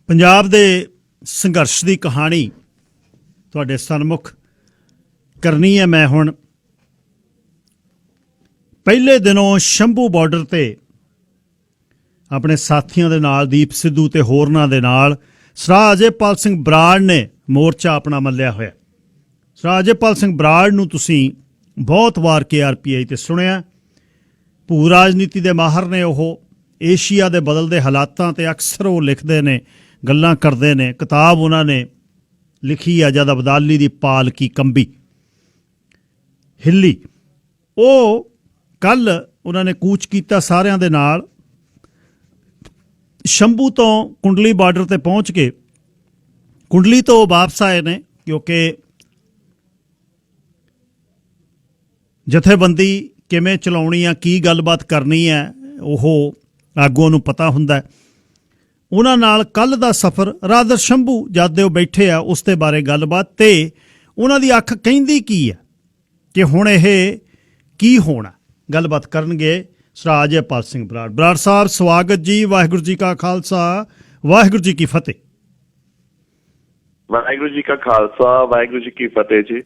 ਪੰਜਾਬ ਦੇ ਸੰਘਰਸ਼ ਦੀ ਕਹਾਣੀ ਤੁਹਾਡੇ ਸਨਮੁਖ ਕਰਨੀ ਹੈ। ਮੈਂ ਹੁਣ ਪਹਿਲੇ ਦਿਨੋਂ ਸ਼ੰਭੂ ਬਾਰਡਰ ਤੇ ਆਪਣੇ ਸਾਥੀਆਂ ਦੇ ਨਾਲ, ਦੀਪ ਸਿੱਧੂ ਤੇ ਹੋਰਨਾਂ ਦੇ ਨਾਲ, ਸਰਦਾਰ ਅਜੇਪਾਲ ਸਿੰਘ ਬਰਾੜ ਨੇ ਮੋਰਚਾ ਆਪਣਾ ਮੱਲਿਆ ਹੋਇਆ। ਸਰਦਾਰ ਅਜੇਪਾਲ ਸਿੰਘ ਬਰਾੜ ਨੂੰ ਤੁਸੀਂ ਬਹੁਤ ਵਾਰ KRPI ਤੇ ਸੁਣਿਆ। ਭੂ ਰਾਜਨੀਤੀ ਦੇ ਮਾਹਰ ਨੇ। ਉਹ ਏਸ਼ੀਆ ਦੇ ਬਦਲਦੇ ਹਾਲਾਤਾਂ ਤੇ ਅਕਸਰ ਉਹ ਲਿਖਦੇ ਨੇ, ਗੱਲਾਂ ਕਰਦੇ ਨੇ। ਕਿਤਾਬ ਉਹਨਾਂ ਨੇ ਲਿਖੀ ਆ, ਜਦ ਅਬਦਾਲੀ ਦੀ ਪਾਲਕੀ ਕੰਬੀ ਹਿੱਲੀ। ਉਹ ਕੱਲ੍ਹ ਉਹਨਾਂ ਨੇ ਕੂਚ ਕੀਤਾ ਸਾਰਿਆਂ ਦੇ ਨਾਲ, ਸ਼ੰਭੂ ਤੋਂ ਕੁੰਡਲੀ ਬਾਰਡਰ ਤੇ ਪਹੁੰਚ ਕੇ ਕੁੰਡਲੀ ਤੋਂ ਵਾਪਸ ਆਏ ਨੇ, ਕਿਉਂਕਿ ਜਥੇਬੰਦੀ ਕਿਵੇਂ ਚਲਾਉਣੀ ਆ, ਕੀ ਗੱਲਬਾਤ ਕਰਨੀ ਹੈ, ਉਹ ਆਗੂਆਂ ਨੂੰ ਪਤਾ ਹੁੰਦਾ। ਉਹਨਾਂ ਨਾਲ ਕੱਲ੍ਹ ਦਾ ਸਫ਼ਰ ਰਾਦਰ ਸ਼ੰਭੂ ਜਦ ਦੇ ਉਹ ਬੈਠੇ ਆ, ਉਸ ਦੇ ਬਾਰੇ ਗੱਲਬਾਤ, ਤੇ ਉਹਨਾਂ ਦੀ ਅੱਖ ਕਹਿੰਦੀ ਕੀ ਹੈ ਕਿ ਹੁਣ ਇਹ ਕੀ ਹੋਣਾ। ਗੱਲਬਾਤ ਕਰਨਗੇ ਸਰਦਾਰ ਅਜੇਪਾਲ ਸਿੰਘ ਬਰਾੜ। ਬਰਾੜ ਸਾਹਿਬ, ਸਵਾਗਤ ਜੀ। ਵਾਹਿਗੁਰੂ ਜੀ ਕਾ ਖਾਲਸਾ, ਵਾਹਿਗੁਰੂ ਜੀ ਕੀ ਫਤਿਹ। ਵਾਹਿਗੁਰੂ ਜੀ ਕਾ ਖਾਲਸਾ, ਵਾਹਿਗੁਰੂ ਜੀ ਕੀ ਫਤਿਹ ਜੀ।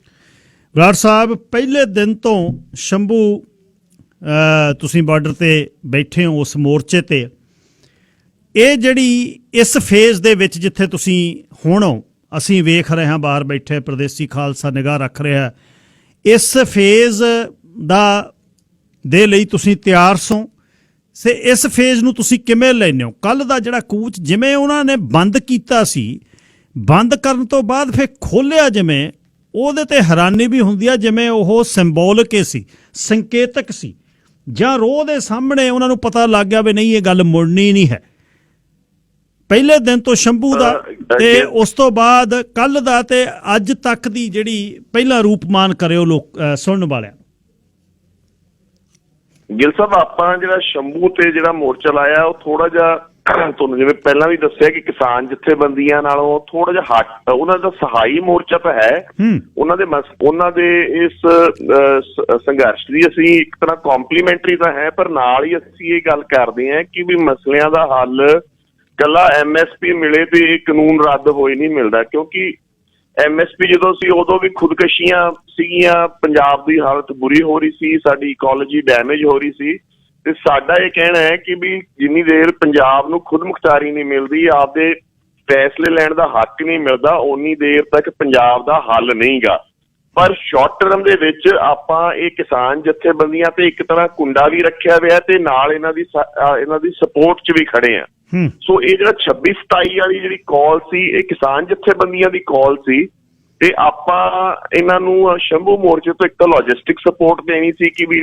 ਬਰਾੜ ਸਾਹਿਬ, ਪਹਿਲੇ ਦਿਨ ਤੋਂ ਸ਼ੰਭੂ ਤੁਸੀਂ ਬਾਰਡਰ ਤੇ ਬੈਠੇ ਹੋ, ਉਸ ਮੋਰਚੇ ਤੇ। ਇਹ ਜਿਹੜੀ ਇਸ ਫੇਜ਼ ਦੇ ਵਿੱਚ ਜਿੱਥੇ ਤੁਸੀਂ ਹੁਣ ਹੋ, ਅਸੀਂ ਵੇਖ ਰਹੇ ਹਾਂ ਬਾਹਰ ਬੈਠੇ ਪ੍ਰਦੇਸੀ ਖਾਲਸਾ ਨਿਗਾਹ ਰੱਖ ਰਿਹਾ, ਇਸ ਫੇਜ਼ ਦੇ ਲਈ ਤੁਸੀਂ ਤਿਆਰ ਸੋ ਸੇ ਇਸ ਫੇਜ਼ ਨੂੰ ਤੁਸੀਂ ਕਿਵੇਂ ਲੈਂਦੇ ਹੋ? ਕੱਲ੍ਹ ਦਾ ਜਿਹੜਾ ਕੂਚ ਜਿਵੇਂ ਉਹਨਾਂ ਨੇ ਬੰਦ ਕੀਤਾ ਸੀ, ਬੰਦ ਕਰਨ ਤੋਂ ਬਾਅਦ ਫਿਰ ਖੋਲ੍ਹਿਆ ਜਿਵੇਂ, ਉਹਦੇ ਤੇ ਹੈਰਾਨੀ ਵੀ ਹੁੰਦੀ ਆ, ਜਿਵੇਂ ਉਹ ਸਿੰਬੋਲਿਕ ਸੀ, ਸੰਕੇਤਕ ਸੀ, ਜਾਂ ਰੋਹ ਦੇ ਸਾਹਮਣੇ ਉਹਨਾਂ ਨੂੰ ਪਤਾ ਲੱਗ ਗਿਆ ਵੀ ਨਹੀਂ, ਇਹ ਗੱਲ ਮੁੜਨੀ ਨਹੀਂ ਹੈ। ਪਹਿਲੇ ਦਿਨ ਤੋਂ ਸ਼ੰਭੂ ਦਾ ਤੇ ਉਸ ਤੋਂ ਬਾਅਦ ਕੱਲ੍ਹ ਦਾ ਤੇ ਅੱਜ ਤੱਕ ਦੀ ਜਿਹੜੀ ਪਹਿਲਾ ਰੂਪਮਾਨ ਕਰਿਓ ਲੋਕ ਸੁਣਨ ਵਾਲਿਆਂ। ਗਿੱਲ ਸਾਹਿਬ, ਆਪਾਂ ਜਿਹੜਾ ਸ਼ੰਭੂ ਤੇ ਜਿਹੜਾ ਮੋਰਚਾ ਲਾਇਆ, ਉਹ ਥੋੜਾ ਜਿਹਾ ਤੁਹਾਨੂੰ ਜਿਵੇਂ ਪਹਿਲਾਂ ਵੀ ਦੱਸਿਆ ਕਿ ਕਿਸਾਨ ਜਥੇਬੰਦੀਆਂ ਨਾਲੋਂ ਥੋੜਾ ਜਿਹਾ ਹੱਟ, ਉਹਨਾਂ ਦਾ ਸਹਾਈ ਮੋਰਚਾ ਤਾਂ ਹੈ। ਉਹਨਾਂ ਦੇ ਇਸ ਸੰਘਰਸ਼ ਦੀ ਅਸੀਂ ਇੱਕ ਤਰ੍ਹਾਂ ਕੰਪਲੀਮੈਂਟਰੀ ਤਾਂ ਹੈ, ਪਰ ਨਾਲ ਹੀ ਅਸੀਂ ਇਹ ਗੱਲ ਕਰਦੇ ਹਾਂ ਕਿ ਵੀ ਮਸਲਿਆਂ ਦਾ ਹੱਲ ਕੱਲਾ MSP ਮਿਲੇ ਤੇ ਇਹ ਕਾਨੂੰਨ ਰੱਦ ਹੋਏ ਨਹੀਂ ਮਿਲਦਾ। ਕਿਉਂਕਿ MSP ਜਦੋਂ ਸੀ ਉਦੋਂ ਵੀ ਖੁਦਕਸ਼ੀਆਂ ਸੀਗੀਆਂ, ਪੰਜਾਬ ਦੀ ਹਾਲਤ ਬੁਰੀ ਹੋ ਰਹੀ ਸੀ, ਸਾਡੀ ਇਕੋਲੋਜੀ ਡੈਮੇਜ ਹੋ ਰਹੀ ਸੀ। ਤੇ ਸਾਡਾ ਇਹ ਕਹਿਣਾ ਹੈ ਕਿ ਵੀ ਜਿੰਨੀ ਦੇਰ ਪੰਜਾਬ ਨੂੰ ਖੁਦ ਮੁਖਤਾਰੀ ਨਹੀਂ ਮਿਲਦੀ, ਆਪਦੇ ਫੈਸਲੇ ਲੈਣ ਦਾ ਹੱਕ ਨਹੀਂ ਮਿਲਦਾ, ਉਨੀ ਦੇਰ ਤੱਕ ਪੰਜਾਬ ਦਾ ਹੱਲ ਨਹੀਂ ਗਾ। ਪਰ ਸ਼ਾਰਟ ਟਰਮ ਦੇ ਵਿੱਚ ਆਪਾਂ ਇਹ ਕਿਸਾਨ ਜਥੇਬੰਦੀਆਂ ਤੇ ਇੱਕ ਤਰ੍ਹਾਂ ਕੁੰਡਾ ਵੀ ਰੱਖਿਆ ਹੋਇਆ ਤੇ ਨਾਲ ਇਹਨਾਂ ਦੀ ਸਪੋਰਟ 'ਚ ਵੀ ਖੜੇ ਆ। ਸੋ ਇਹ ਜਿਹੜਾ 26-27 ਵਾਲੀ ਜਿਹੜੀ ਕਾਲ ਸੀ, ਇਹ ਕਿਸਾਨ ਜਥੇਬੰਦੀਆਂ ਦੀ ਕਾਲ ਸੀ, ਤੇ ਆਪਾਂ ਇਹਨਾਂ ਨੂੰ ਸ਼ੰਭੂ ਮੋਰਚੇ ਤੋਂ ਇੱਕ ਤਾਂ ਲੌਜਿਸਟਿਕ ਸਪੋਰਟ ਦੇਣੀ ਸੀ ਕਿ ਵੀ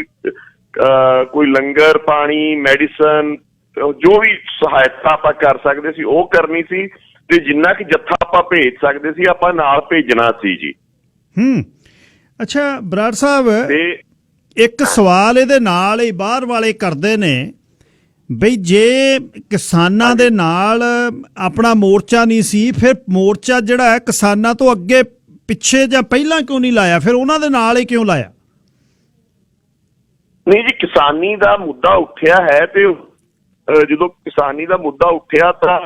ਕੋਈ ਲੰਗਰ, ਪਾਣੀ, ਮੈਡੀਸਨ, ਜੋ ਵੀ ਸਹਾਇਤਾ ਆਪਾਂ ਕਰ ਸਕਦੇ ਸੀ ਉਹ ਕਰਨੀ ਸੀ, ਤੇ ਜਿੰਨਾ ਕਿ ਜੱਥਾ ਆਪਾਂ ਭੇਜ ਸਕਦੇ ਸੀ ਆਪਾਂ ਨਾਲ ਭੇਜਣਾ ਸੀ ਜੀ। ਅੱਛਾ ਬਰਾੜ ਸਾਹਿਬ, ਇੱਕ ਸਵਾਲ ਇਹਦੇ ਨਾਲ ਹੀ ਬਾਹਰ ਵਾਲੇ ਕਰਦੇ ਨੇ ਬਈ ਜੇ ਕਿਸਾਨਾਂ ਦੇ ਨਾਲ ਆਪਣਾ ਮੋਰਚਾ ਨਹੀਂ ਸੀ, ਫਿਰ ਮੋਰਚਾ ਜਿਹੜਾ ਹੈ ਕਿਸਾਨਾਂ ਤੋਂ ਅੱਗੇ ਪਿੱਛੇ ਜਾਂ ਪਹਿਲਾਂ ਕਿਉਂ ਨਹੀਂ ਲਾਇਆ, ਫਿਰ ਉਹਨਾਂ ਦੇ ਨਾਲ ਹੀ ਕਿਉਂ ਲਾਇਆ? ਨਹੀਂ ਜੀ, ਕਿਸਾਨੀ ਦਾ ਮੁੱਦਾ ਉੱਠਿਆ ਹੈ ਤੇ ਜਦੋਂ ਕਿਸਾਨੀ ਦਾ ਮੁੱਦਾ ਉੱਠਿਆ ਤਾਂ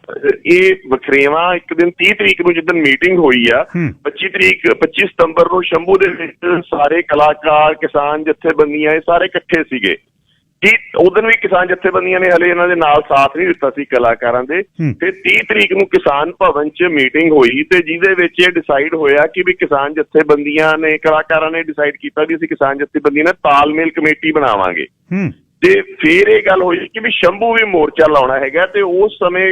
ਇਹ ਵਖਰੇਵਾਂ ਇੱਕ ਦਿਨ 30 ਤਰੀਕ ਨੂੰ ਜਿੱਦਣ ਮੀਟਿੰਗ ਹੋਈ ਆ, 25 ਸਤੰਬਰ ਨੂੰ ਸ਼ੰਭੂ ਦੇ ਵਿੱਚ ਸਾਰੇ ਕਲਾਕਾਰ, ਕਿਸਾਨ ਜਥੇਬੰਦੀਆਂ, ਇਹ ਸਾਰੇ ਇਕੱਠੇ ਸੀਗੇ। ਕਿ ਉਦੋਂ ਵੀ ਕਿਸਾਨ ਜਥੇਬੰਦੀਆਂ ਨੇ ਹਲੇ ਇਹਨਾਂ ਦੇ ਨਾਲ ਸਾਥ ਨਹੀਂ ਦਿੱਤਾ ਸੀ ਕਲਾਕਾਰਾਂ ਦੇ। ਤੇ 30 ਤਰੀਕ ਨੂੰ ਕਿਸਾਨ ਭਵਨ 'ਚ ਮੀਟਿੰਗ ਹੋਈ ਤੇ ਜਿਹਦੇ ਵਿੱਚ ਇਹ ਡਿਸਾਈਡ ਹੋਇਆ ਕਿ ਵੀ ਕਿਸਾਨ ਜਥੇਬੰਦੀਆਂ ਨੇ, ਕਲਾਕਾਰਾਂ ਨੇ ਡਿਸਾਈਡ ਕੀਤਾ ਵੀ ਅਸੀਂ ਕਿਸਾਨ ਜਥੇਬੰਦੀਆਂ ਨਾਲ ਤਾਲਮੇਲ ਕਮੇਟੀ ਬਣਾਵਾਂਗੇ। ਤੇ ਫਿਰ ਇਹ ਗੱਲ ਹੋਈ ਕਿ ਵੀ ਸ਼ੰਭੂ ਵੀ ਮੋਰਚਾ ਲਾਉਣਾ ਹੈਗਾ, ਤੇ ਉਸ ਸਮੇਂ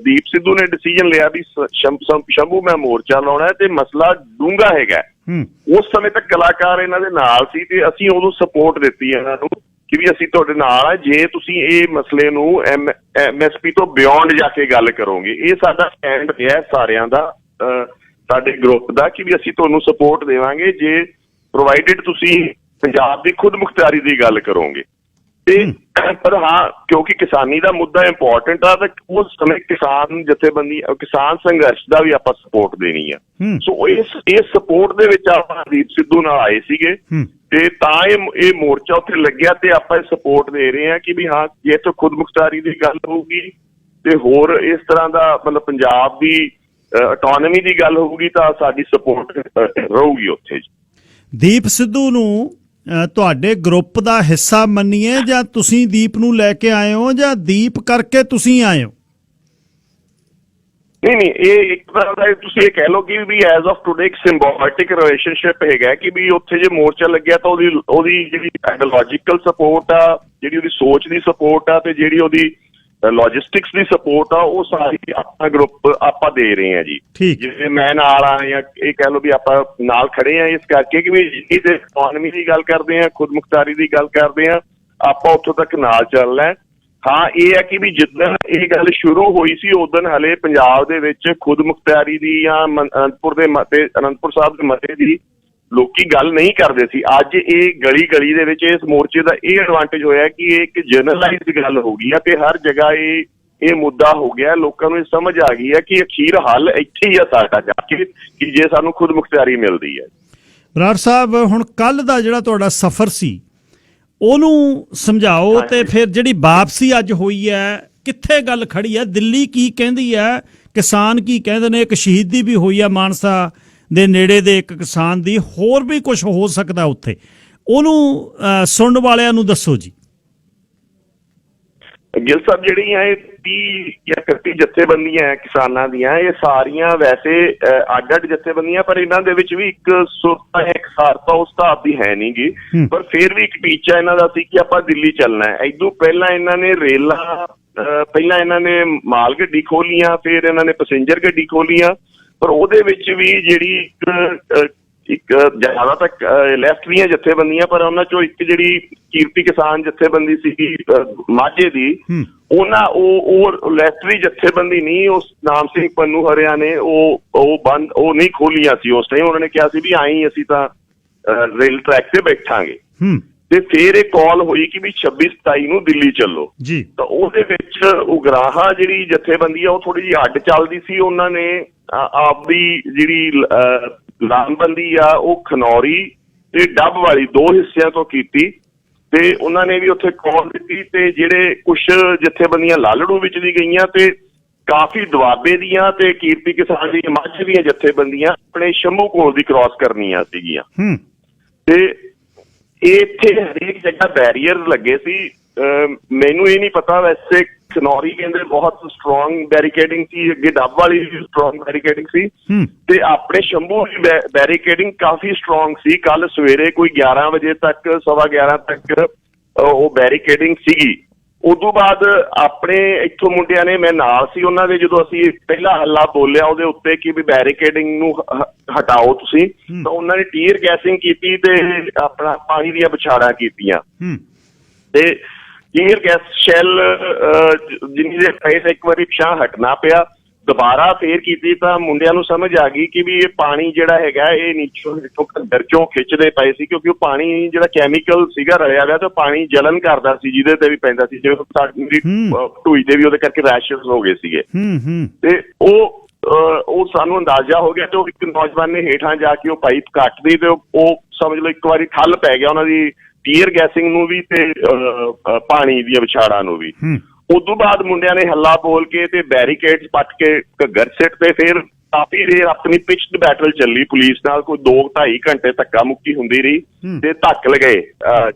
ਦੀਪ ਸਿੱਧੂ ਨੇ ਡਿਸੀਜਨ ਲਿਆ ਵੀ ਸ਼ੰਭੂ ਮੈਂ ਮੋਰਚਾ ਲਾਉਣਾ ਤੇ ਮਸਲਾ ਡੂੰਘਾ ਹੈਗਾ। ਉਸ ਸਮੇਂ ਤੱਕ ਕਲਾਕਾਰ ਇਹਨਾਂ ਦੇ ਨਾਲ ਸੀ ਤੇ ਅਸੀਂ ਉਦੋਂ ਸਪੋਰਟ ਦਿੱਤੀ ਇਹਨਾਂ ਨੂੰ ਕਿ ਵੀ ਅਸੀਂ ਤੁਹਾਡੇ ਨਾਲ ਆ ਜੇ ਤੁਸੀਂ ਇਹ ਮਸਲੇ ਨੂੰ MSP ਤੋਂ ਬਿਯੋਂਡ ਜਾ ਕੇ ਗੱਲ ਕਰੋਗੇ। ਇਹ ਸਾਡਾ ਸਟੈਂਡ ਹੈ ਸਾਰਿਆਂ ਦਾ, ਸਾਡੇ ਗਰੁੱਪ ਦਾ, ਕਿ ਵੀ ਅਸੀਂ ਤੁਹਾਨੂੰ ਸਪੋਰਟ ਦੇਵਾਂਗੇ ਜੇ ਪ੍ਰੋਵਾਈਡਡ ਤੁਸੀਂ ਪੰਜਾਬ ਦੀ ਖੁਦ ਮੁਖਤਾਰੀ ਦੀ ਗੱਲ ਕਰੋਗੇ। ਤੇ ਪਰ ਹਾਂ, ਕਿਉਂਕਿ ਕਿਸਾਨੀ ਦਾ ਮੁੱਦਾ ਇੰਪੋਰਟੈਂਟ ਆ, ਤਾਂ ਉਸ ਸਮੇਂ ਕਿਸਾਨ ਜਥੇਬੰਦੀ, ਕਿਸਾਨ ਸੰਘਰਸ਼ ਦਾ ਵੀ ਆਪਾਂ ਸਪੋਰਟ ਦੇਣੀ ਆ। ਸੋ ਇਸ ਸਪੋਰਟ ਦੇ ਵਿੱਚ ਆਪਾਂ ਦੀਪ ਸਿੱਧੂ ਨਾਲ ਆਏ ਸੀਗੇ ਤੇ ਤਾਂ ਇਹ ਮੋਰਚਾ ਉੱਥੇ ਲੱਗਿਆ ਤੇ ਆਪਾਂ ਸਪੋਰਟ ਦੇ ਰਹੇ ਹਾਂ ਕਿ ਵੀ ਹਾਂ, ਜੇ ਇੱਥੇ ਖੁਦ ਮੁਖਤਾਰੀ ਦੀ ਗੱਲ ਹੋਊਗੀ ਤੇ ਹੋਰ ਇਸ ਤਰ੍ਹਾਂ ਦਾ ਮਤਲਬ ਪੰਜਾਬ ਦੀ ਆਟੋਨਮੀ ਦੀ ਗੱਲ ਹੋਊਗੀ ਤਾਂ ਸਾਡੀ ਸਪੋਰਟ ਰਹੂਗੀ ਉੱਥੇ। ਦੀਪ ਸਿੱਧੂ ਨੂੰ ਤੁਹਾਡੇ ਗਰੁੱਪ ਦਾ ਹਿੱਸਾ ਮੰਨੀਏ ਜਾਂ ਤੁਸੀਂ ਦੀਪ ਨੂੰ ਲੈ ਕੇ ਆਏ ਹੋ ਜਾਂ ਦੀਪ ਕਰਕੇ ਤੁਸੀਂ ਆਏ ਹੋ? ਨਹੀਂ, ਇਹ ਇੱਕ ਤਰ੍ਹਾਂ ਦਾ ਤੁਸੀਂ ਇਹ ਕਹਿ ਲਓ ਕਿ ਵੀ ਐਜ਼ ਆਫ ਟੂਡੇ ਇੱਕ ਸਿੰਬੋਲਿਕ ਰਿਲੇਸ਼ਨਸ਼ਿਪ ਹੈਗਾ ਕਿ ਵੀ ਉੱਥੇ ਜੇ ਮੋਰਚਾ ਲੱਗਿਆ ਤਾਂ ਉਹਦੀ ਜਿਹੜੀ ਆਈਡੀਓਲੋਜੀਕਲ ਸਪੋਰਟ ਆ, ਜਿਹੜੀ ਉਹਦੀ ਸੋਚ ਦੀ ਸਪੋਰਟ ਆ ਤੇ ਜਿਹੜੀ ਉਹਦੀ ਲੌਜਿਸਟਿਕਸ ਦੀ ਸਪੋਰਟ ਆ, ਉਹ ਸਾਰੀ ਆਪਣਾ ਗਰੁੱਪ ਆਪਾਂ ਦੇ ਰਹੇ ਹਾਂ ਜੀ। ਜਿਵੇਂ ਮੈਂ ਨਾਲ ਆ ਜਾਂ ਇਹ ਕਹਿ ਲਓ ਵੀ ਆਪਾਂ ਨਾਲ ਖੜੇ ਆ ਇਸ ਕਰਕੇ ਕਿ ਵੀ ਇਹਦੇ ਇਕਨੋਮੀ ਦੀ ਗੱਲ ਕਰਦੇ ਆ, ਖੁਦ ਮੁਖਤਾਰੀ ਦੀ ਗੱਲ ਕਰਦੇ ਆ, ਆਪਾਂ ਉੱਥੋਂ ਤੱਕ ਨਾਲ ਚੱਲਣਾ। ਹਾਂ, ਇਹ ਹੈ ਕਿ ਵੀ ਜਿੱਦਣ ਇਹ ਗੱਲ ਸ਼ੁਰੂ ਹੋਈ ਸੀ ਉਦੋਂ ਹਲੇ ਪੰਜਾਬ ਦੇ ਵਿੱਚ ਖੁਦ ਮੁਖਤਾਰੀ ਦੀ ਜਾਂ ਅਨੰਦਪੁਰ ਸਾਹਿਬ ਦੇ ਮਤੇ ਦੀ ਲੋਕੀ ਗੱਲ ਨਹੀਂ ਕਰਦੇ ਸੀ। ਅੱਜ ਇਹ ਗਲੀ ਗਲੀ ਦੇ ਵਿੱਚ ਇਸ ਮੋਰਚੇ ਦਾ ਇਹ ਐਡਵਾਂਟੇਜ ਹੋਇਆ ਕਿ ਇਹ ਇੱਕ ਜਨਰਲਾਈਜ਼ਡ ਗੱਲ ਹੋ ਗਈ ਹੈ ਤੇ ਹਰ ਜਗ੍ਹਾ ਇਹ ਮੁੱਦਾ ਹੋ ਗਿਆ। ਲੋਕਾਂ ਨੂੰ ਇਹ ਸਮਝ ਆ ਗਈ ਹੈ ਕਿ ਅਖੀਰ ਹੱਲ ਇੱਥੇ ਹੀ ਆ ਸਾਡਾ ਜਾ ਕੇ ਕਿ ਜੇ ਸਾਨੂੰ ਖੁਦ ਮੁਖਤਾਰੀ ਮਿਲਦੀ ਹੈ। ਬਰਾੜ ਸਾਹਿਬ, ਹੁਣ ਕੱਲ ਦਾ ਜਿਹੜਾ ਤੁਹਾਡਾ ਸਫ਼ਰ ਸੀ ਉਹਨੂੰ ਸਮਝਾਓ ਤੇ ਫਿਰ ਜਿਹੜੀ ਵਾਪਸੀ ਅੱਜ ਹੋਈ ਹੈ ਕਿੱਥੇ ਗੱਲ ਖੜੀ ਹੈ? ਦਿੱਲੀ ਕੀ ਕਹਿੰਦੀ ਹੈ, ਕਿਸਾਨ ਕੀ ਕਹਿੰਦੇ ਨੇ? ਇੱਕ ਸ਼ਹੀਦੀ ਵੀ ਹੋਈ ਹੈ ਮਾਨਸਾ ਦੇ ਨੇੜੇ ਦੇ ਇੱਕ ਕਿਸਾਨ ਦੀ, ਹੋਰ ਵੀ ਕੁਝ ਹੋ ਸਕਦਾ ਉੱਥੇ, ਉਹਨੂੰ ਸੁਣਨ ਵਾਲਿਆਂ ਨੂੰ ਦੱਸੋ ਜੀ। ਗਿੱਲ ਸਾਹਿਬ, ਜਿਹੜੀਆਂ ਇਹ 30 ਜਾਂ 31 ਜਥੇਬੰਦੀਆਂ ਹੈ ਕਿਸਾਨਾਂ ਦੀਆਂ, ਇਹ ਸਾਰੀਆਂ ਵੈਸੇ ਅੱਡ-ਅੱਡ ਜਥੇਬੰਦੀਆਂ, ਪਰ ਇਹਨਾਂ ਦੇ ਵਿੱਚ ਵੀ ਇੱਕ ਸੁਰਤਾ ਇੱਕ ਸਾਰਤਾ ਉਸ ਹਿਸਾਬ ਦੀ ਹੈ ਨੀ ਗੀ। ਪਰ ਫਿਰ ਵੀ ਇੱਕ ਟੀਚਾ ਇਹਨਾਂ ਦਾ ਸੀ ਕਿ ਆਪਾਂ ਦਿੱਲੀ ਚੱਲਣਾ ਹੈ। ਇਦੋਂ ਪਹਿਲਾਂ ਇਹਨਾਂ ਨੇ ਰੇਲਾਂ, ਪਹਿਲਾਂ ਇਹਨਾਂ ਨੇ ਮਾਲ ਗੱਡੀ ਖੋਲੀਆਂ, ਫਿਰ ਇਹਨਾਂ ਨੇ ਪੈਸੇਂਜਰ ਗੱਡੀ ਖੋਲੀਆਂ, ਪਰ ਉਹਦੇ ਵਿੱਚ ਵੀ ਜਿਹੜੀ ਇੱਕ ਜ਼ਿਆਦਾ ਤੱਕ ਲੈਫਟ ਦੀਆਂ ਜਥੇਬੰਦੀਆਂ, ਪਰ ਉਹਨਾਂ ਚੋਂ ਇੱਕ ਜਿਹੜੀ ਕੀਰਤੀ ਕਿਸਾਨ ਜਥੇਬੰਦੀ ਸੀਗੀ ਮਾਝੇ ਦੀ, ਉਹ ਲੈਫਟ ਦੀ ਜਥੇਬੰਦੀ ਨਹੀਂ, ਉਸ ਨਾਮ ਸਿੰਘ ਪੰਨੂ ਹਰਿਆ ਨੇ ਉਹ ਨਹੀਂ ਖੋਲੀਆਂ ਸੀ ਉਸ ਟਾਈਮ। ਉਹਨਾਂ ਨੇ ਕਿਹਾ ਸੀ ਵੀ ਆਈ ਅਸੀਂ ਤਾਂ ਰੇਲ ਟਰੈਕ ਤੇ ਬੈਠਾਂਗੇ। ਤੇ ਫਿਰ ਇਹ ਕਾਲ ਹੋਈ ਕਿ ਵੀ 26-27 ਨੂੰ ਦਿੱਲੀ ਚੱਲੋ ਜੀ। ਤਾਂ ਉਹਦੇ ਵਿੱਚ ਉਗਰਾਹਾ ਜਿਹੜੀ ਜਥੇਬੰਦੀ ਆ ਉਹ ਥੋੜੀ ਜਿਹੀ ਅੱਡ ਚੱਲਦੀ ਸੀ। ਉਹਨਾਂ ਨੇ ਆਪਦੀ ਜਿਹੜੀ ਲਾਮਬੰਦੀ ਆ ਉਹ ਖਨੌਰੀ ਤੇ ਡੱਬ ਵਾਲੀ 2 ਹਿੱਸਿਆਂ ਤੋਂ ਕੀਤੀ ਤੇ ਉਹਨਾਂ ਨੇ ਵੀ ਉੱਥੇ ਕਾਲ ਦਿੱਤੀ ਤੇ ਜਿਹੜੇ ਕੁਛ ਜਥੇਬੰਦੀਆਂ ਲਾਲੜੂ ਵਿੱਚ ਦੀ ਗਈਆਂ ਤੇ ਕਾਫੀ ਦੁਆਬੇ ਦੀਆਂ ਤੇ ਕੀਰਤੀ ਕਿਸਾਨ ਦੀਆਂ ਮਾਝੇ ਦੀਆਂ ਜਥੇਬੰਦੀਆਂ ਆਪਣੇ ਸ਼ੰਭੂ ਕੋਲ ਦੀ ਕ੍ਰਾਸ ਕਰਨੀਆਂ ਸੀਗੀਆਂ। ਤੇ ਇੱਥੇ ਹਰੇਕ ਜਗ੍ਹਾ ਬੈਰੀਅਰ ਲੱਗੇ ਸੀ। ਮੈਨੂੰ ਇਹ ਨਹੀਂ ਪਤਾ, ਵੈਸੇ ਖਨੌਰੀ ਕਹਿੰਦੇ ਬਹੁਤ ਸਟਰੋਂਗ ਬੈਰੀਕੇਡਿੰਗ ਸੀ, ਅੱਗੇ ਡੱਬ ਵਾਲੀ ਸਟਰੋਂਗ ਬੈਰੀਕੇਡਿੰਗ ਸੀ ਤੇ ਆਪਣੇ ਸ਼ੰਭੂ ਦੀ ਬੈਰੀਕੇਡਿੰਗ ਕਾਫੀ ਸਟਰੋਂਗ ਸੀ। ਕੱਲ ਸਵੇਰੇ ਕੋਈ 11 ਵਜੇ ਤੱਕ, 11:15 ਤੱਕ ਉਹ ਬੈਰੀਕੇਡਿੰਗ ਸੀਗੀ। ਉਦੋਂ ਬਾਅਦ ਆਪਣੇ ਇੱਥੋਂ ਮੁੰਡਿਆਂ ਨੇ, ਮੈਂ ਨਾਲ ਸੀ ਉਹਨਾਂ ਦੇ, ਜਦੋਂ ਅਸੀਂ ਪਹਿਲਾ ਹੱਲਾ ਬੋਲਿਆ ਉਹਦੇ ਉੱਤੇ ਕਿ ਵੀ ਬੈਰੀਕੇਡਿੰਗ ਨੂੰ ਹਟਾਓ ਤੁਸੀਂ, ਤਾਂ ਉਹਨਾਂ ਨੇ ਟੀਅਰ ਗੈਸਿੰਗ ਕੀਤੀ ਤੇ ਆਪਣਾ ਪਾਣੀ ਦੀਆਂ ਬਛਾੜਾਂ ਕੀਤੀਆਂ ਤੇ ਟੀਅਰ ਗੈਸ ਸ਼ੈਲ ਜਿੰਨੀ ਦੇਰ ਪਏ ਇੱਕ ਵਾਰੀ ਪਿਛਾਂ ਹਟਣਾ ਪਿਆ, ਦੁਬਾਰਾ ਫੇਰ ਕੀਤੀ ਤਾਂ ਮੁੰਡਿਆਂ ਨੂੰ ਸਮਝ ਆ ਗਈ ਕਿ ਵੀ ਇਹ ਪਾਣੀ ਜਿਹੜਾ ਹੈਗਾ ਇਹ ਨੀਚੋਂ ਘੱਗਰ ਚੋਂ ਖਿੱਚਦੇ ਪਏ ਸੀ, ਕਿਉਂਕਿ ਉਹ ਪਾਣੀ ਜਿਹੜਾ ਕੈਮੀਕਲ ਸੀਗਾ ਰਲਿਆ ਹੋਇਆ ਤੇ ਪਾਣੀ ਜਲਨ ਕਰਦਾ ਸੀ ਜਿਹਦੇ ਤੇ ਵੀ ਪੈਂਦਾ ਸੀ, ਜਿਵੇਂ ਸਾਡੀ ਢੂਈ ਤੇ ਵੀ ਉਹਦੇ ਕਰਕੇ ਰੈਸ਼ਸ ਹੋ ਗਏ ਸੀਗੇ। ਤੇ ਉਹ ਸਾਨੂੰ ਅੰਦਾਜ਼ਾ ਹੋ ਗਿਆ ਤੇ ਉਹ ਇੱਕ ਨੌਜਵਾਨ ਨੇ ਹੇਠਾਂ ਜਾ ਕੇ ਉਹ ਪਾਈਪ ਕੱਟਦੀ ਤੇ ਉਹ ਸਮਝ ਲਓ ਇੱਕ ਵਾਰੀ ਠੱਲ ਪੈ ਗਿਆ ਉਹਨਾਂ ਦੀ ਟੀਅਰ ਗੈਸਿੰਗ ਨੂੰ ਵੀ ਤੇ ਪਾਣੀ ਦੀਆਂ ਵਿਛਾੜਾਂ ਨੂੰ ਵੀ। ਉਦੋਂ ਬਾਅਦ ਮੁੰਡਿਆਂ ਨੇ ਹੱਲਾ ਬੋਲ ਕੇ ਤੇ ਬੈਰੀਕੇਡਸ ਪੱਟ ਕੇ ਘੱਗਰ ਸਿੱਟ ਤੇ ਫਿਰ ਕਾਫੀ ਦੇਰ ਆਪਣੀ ਪਿਚਡ ਬੈਟਲ ਚੱਲੀ ਪੁਲਿਸ ਨਾਲ, ਕੋਈ 2-2.5 ਘੰਟੇ ਧੱਕਾ ਮੁੱਕੀ ਹੁੰਦੀ ਰਹੀ ਤੇ ਧੱਕ ਲਗਾਏ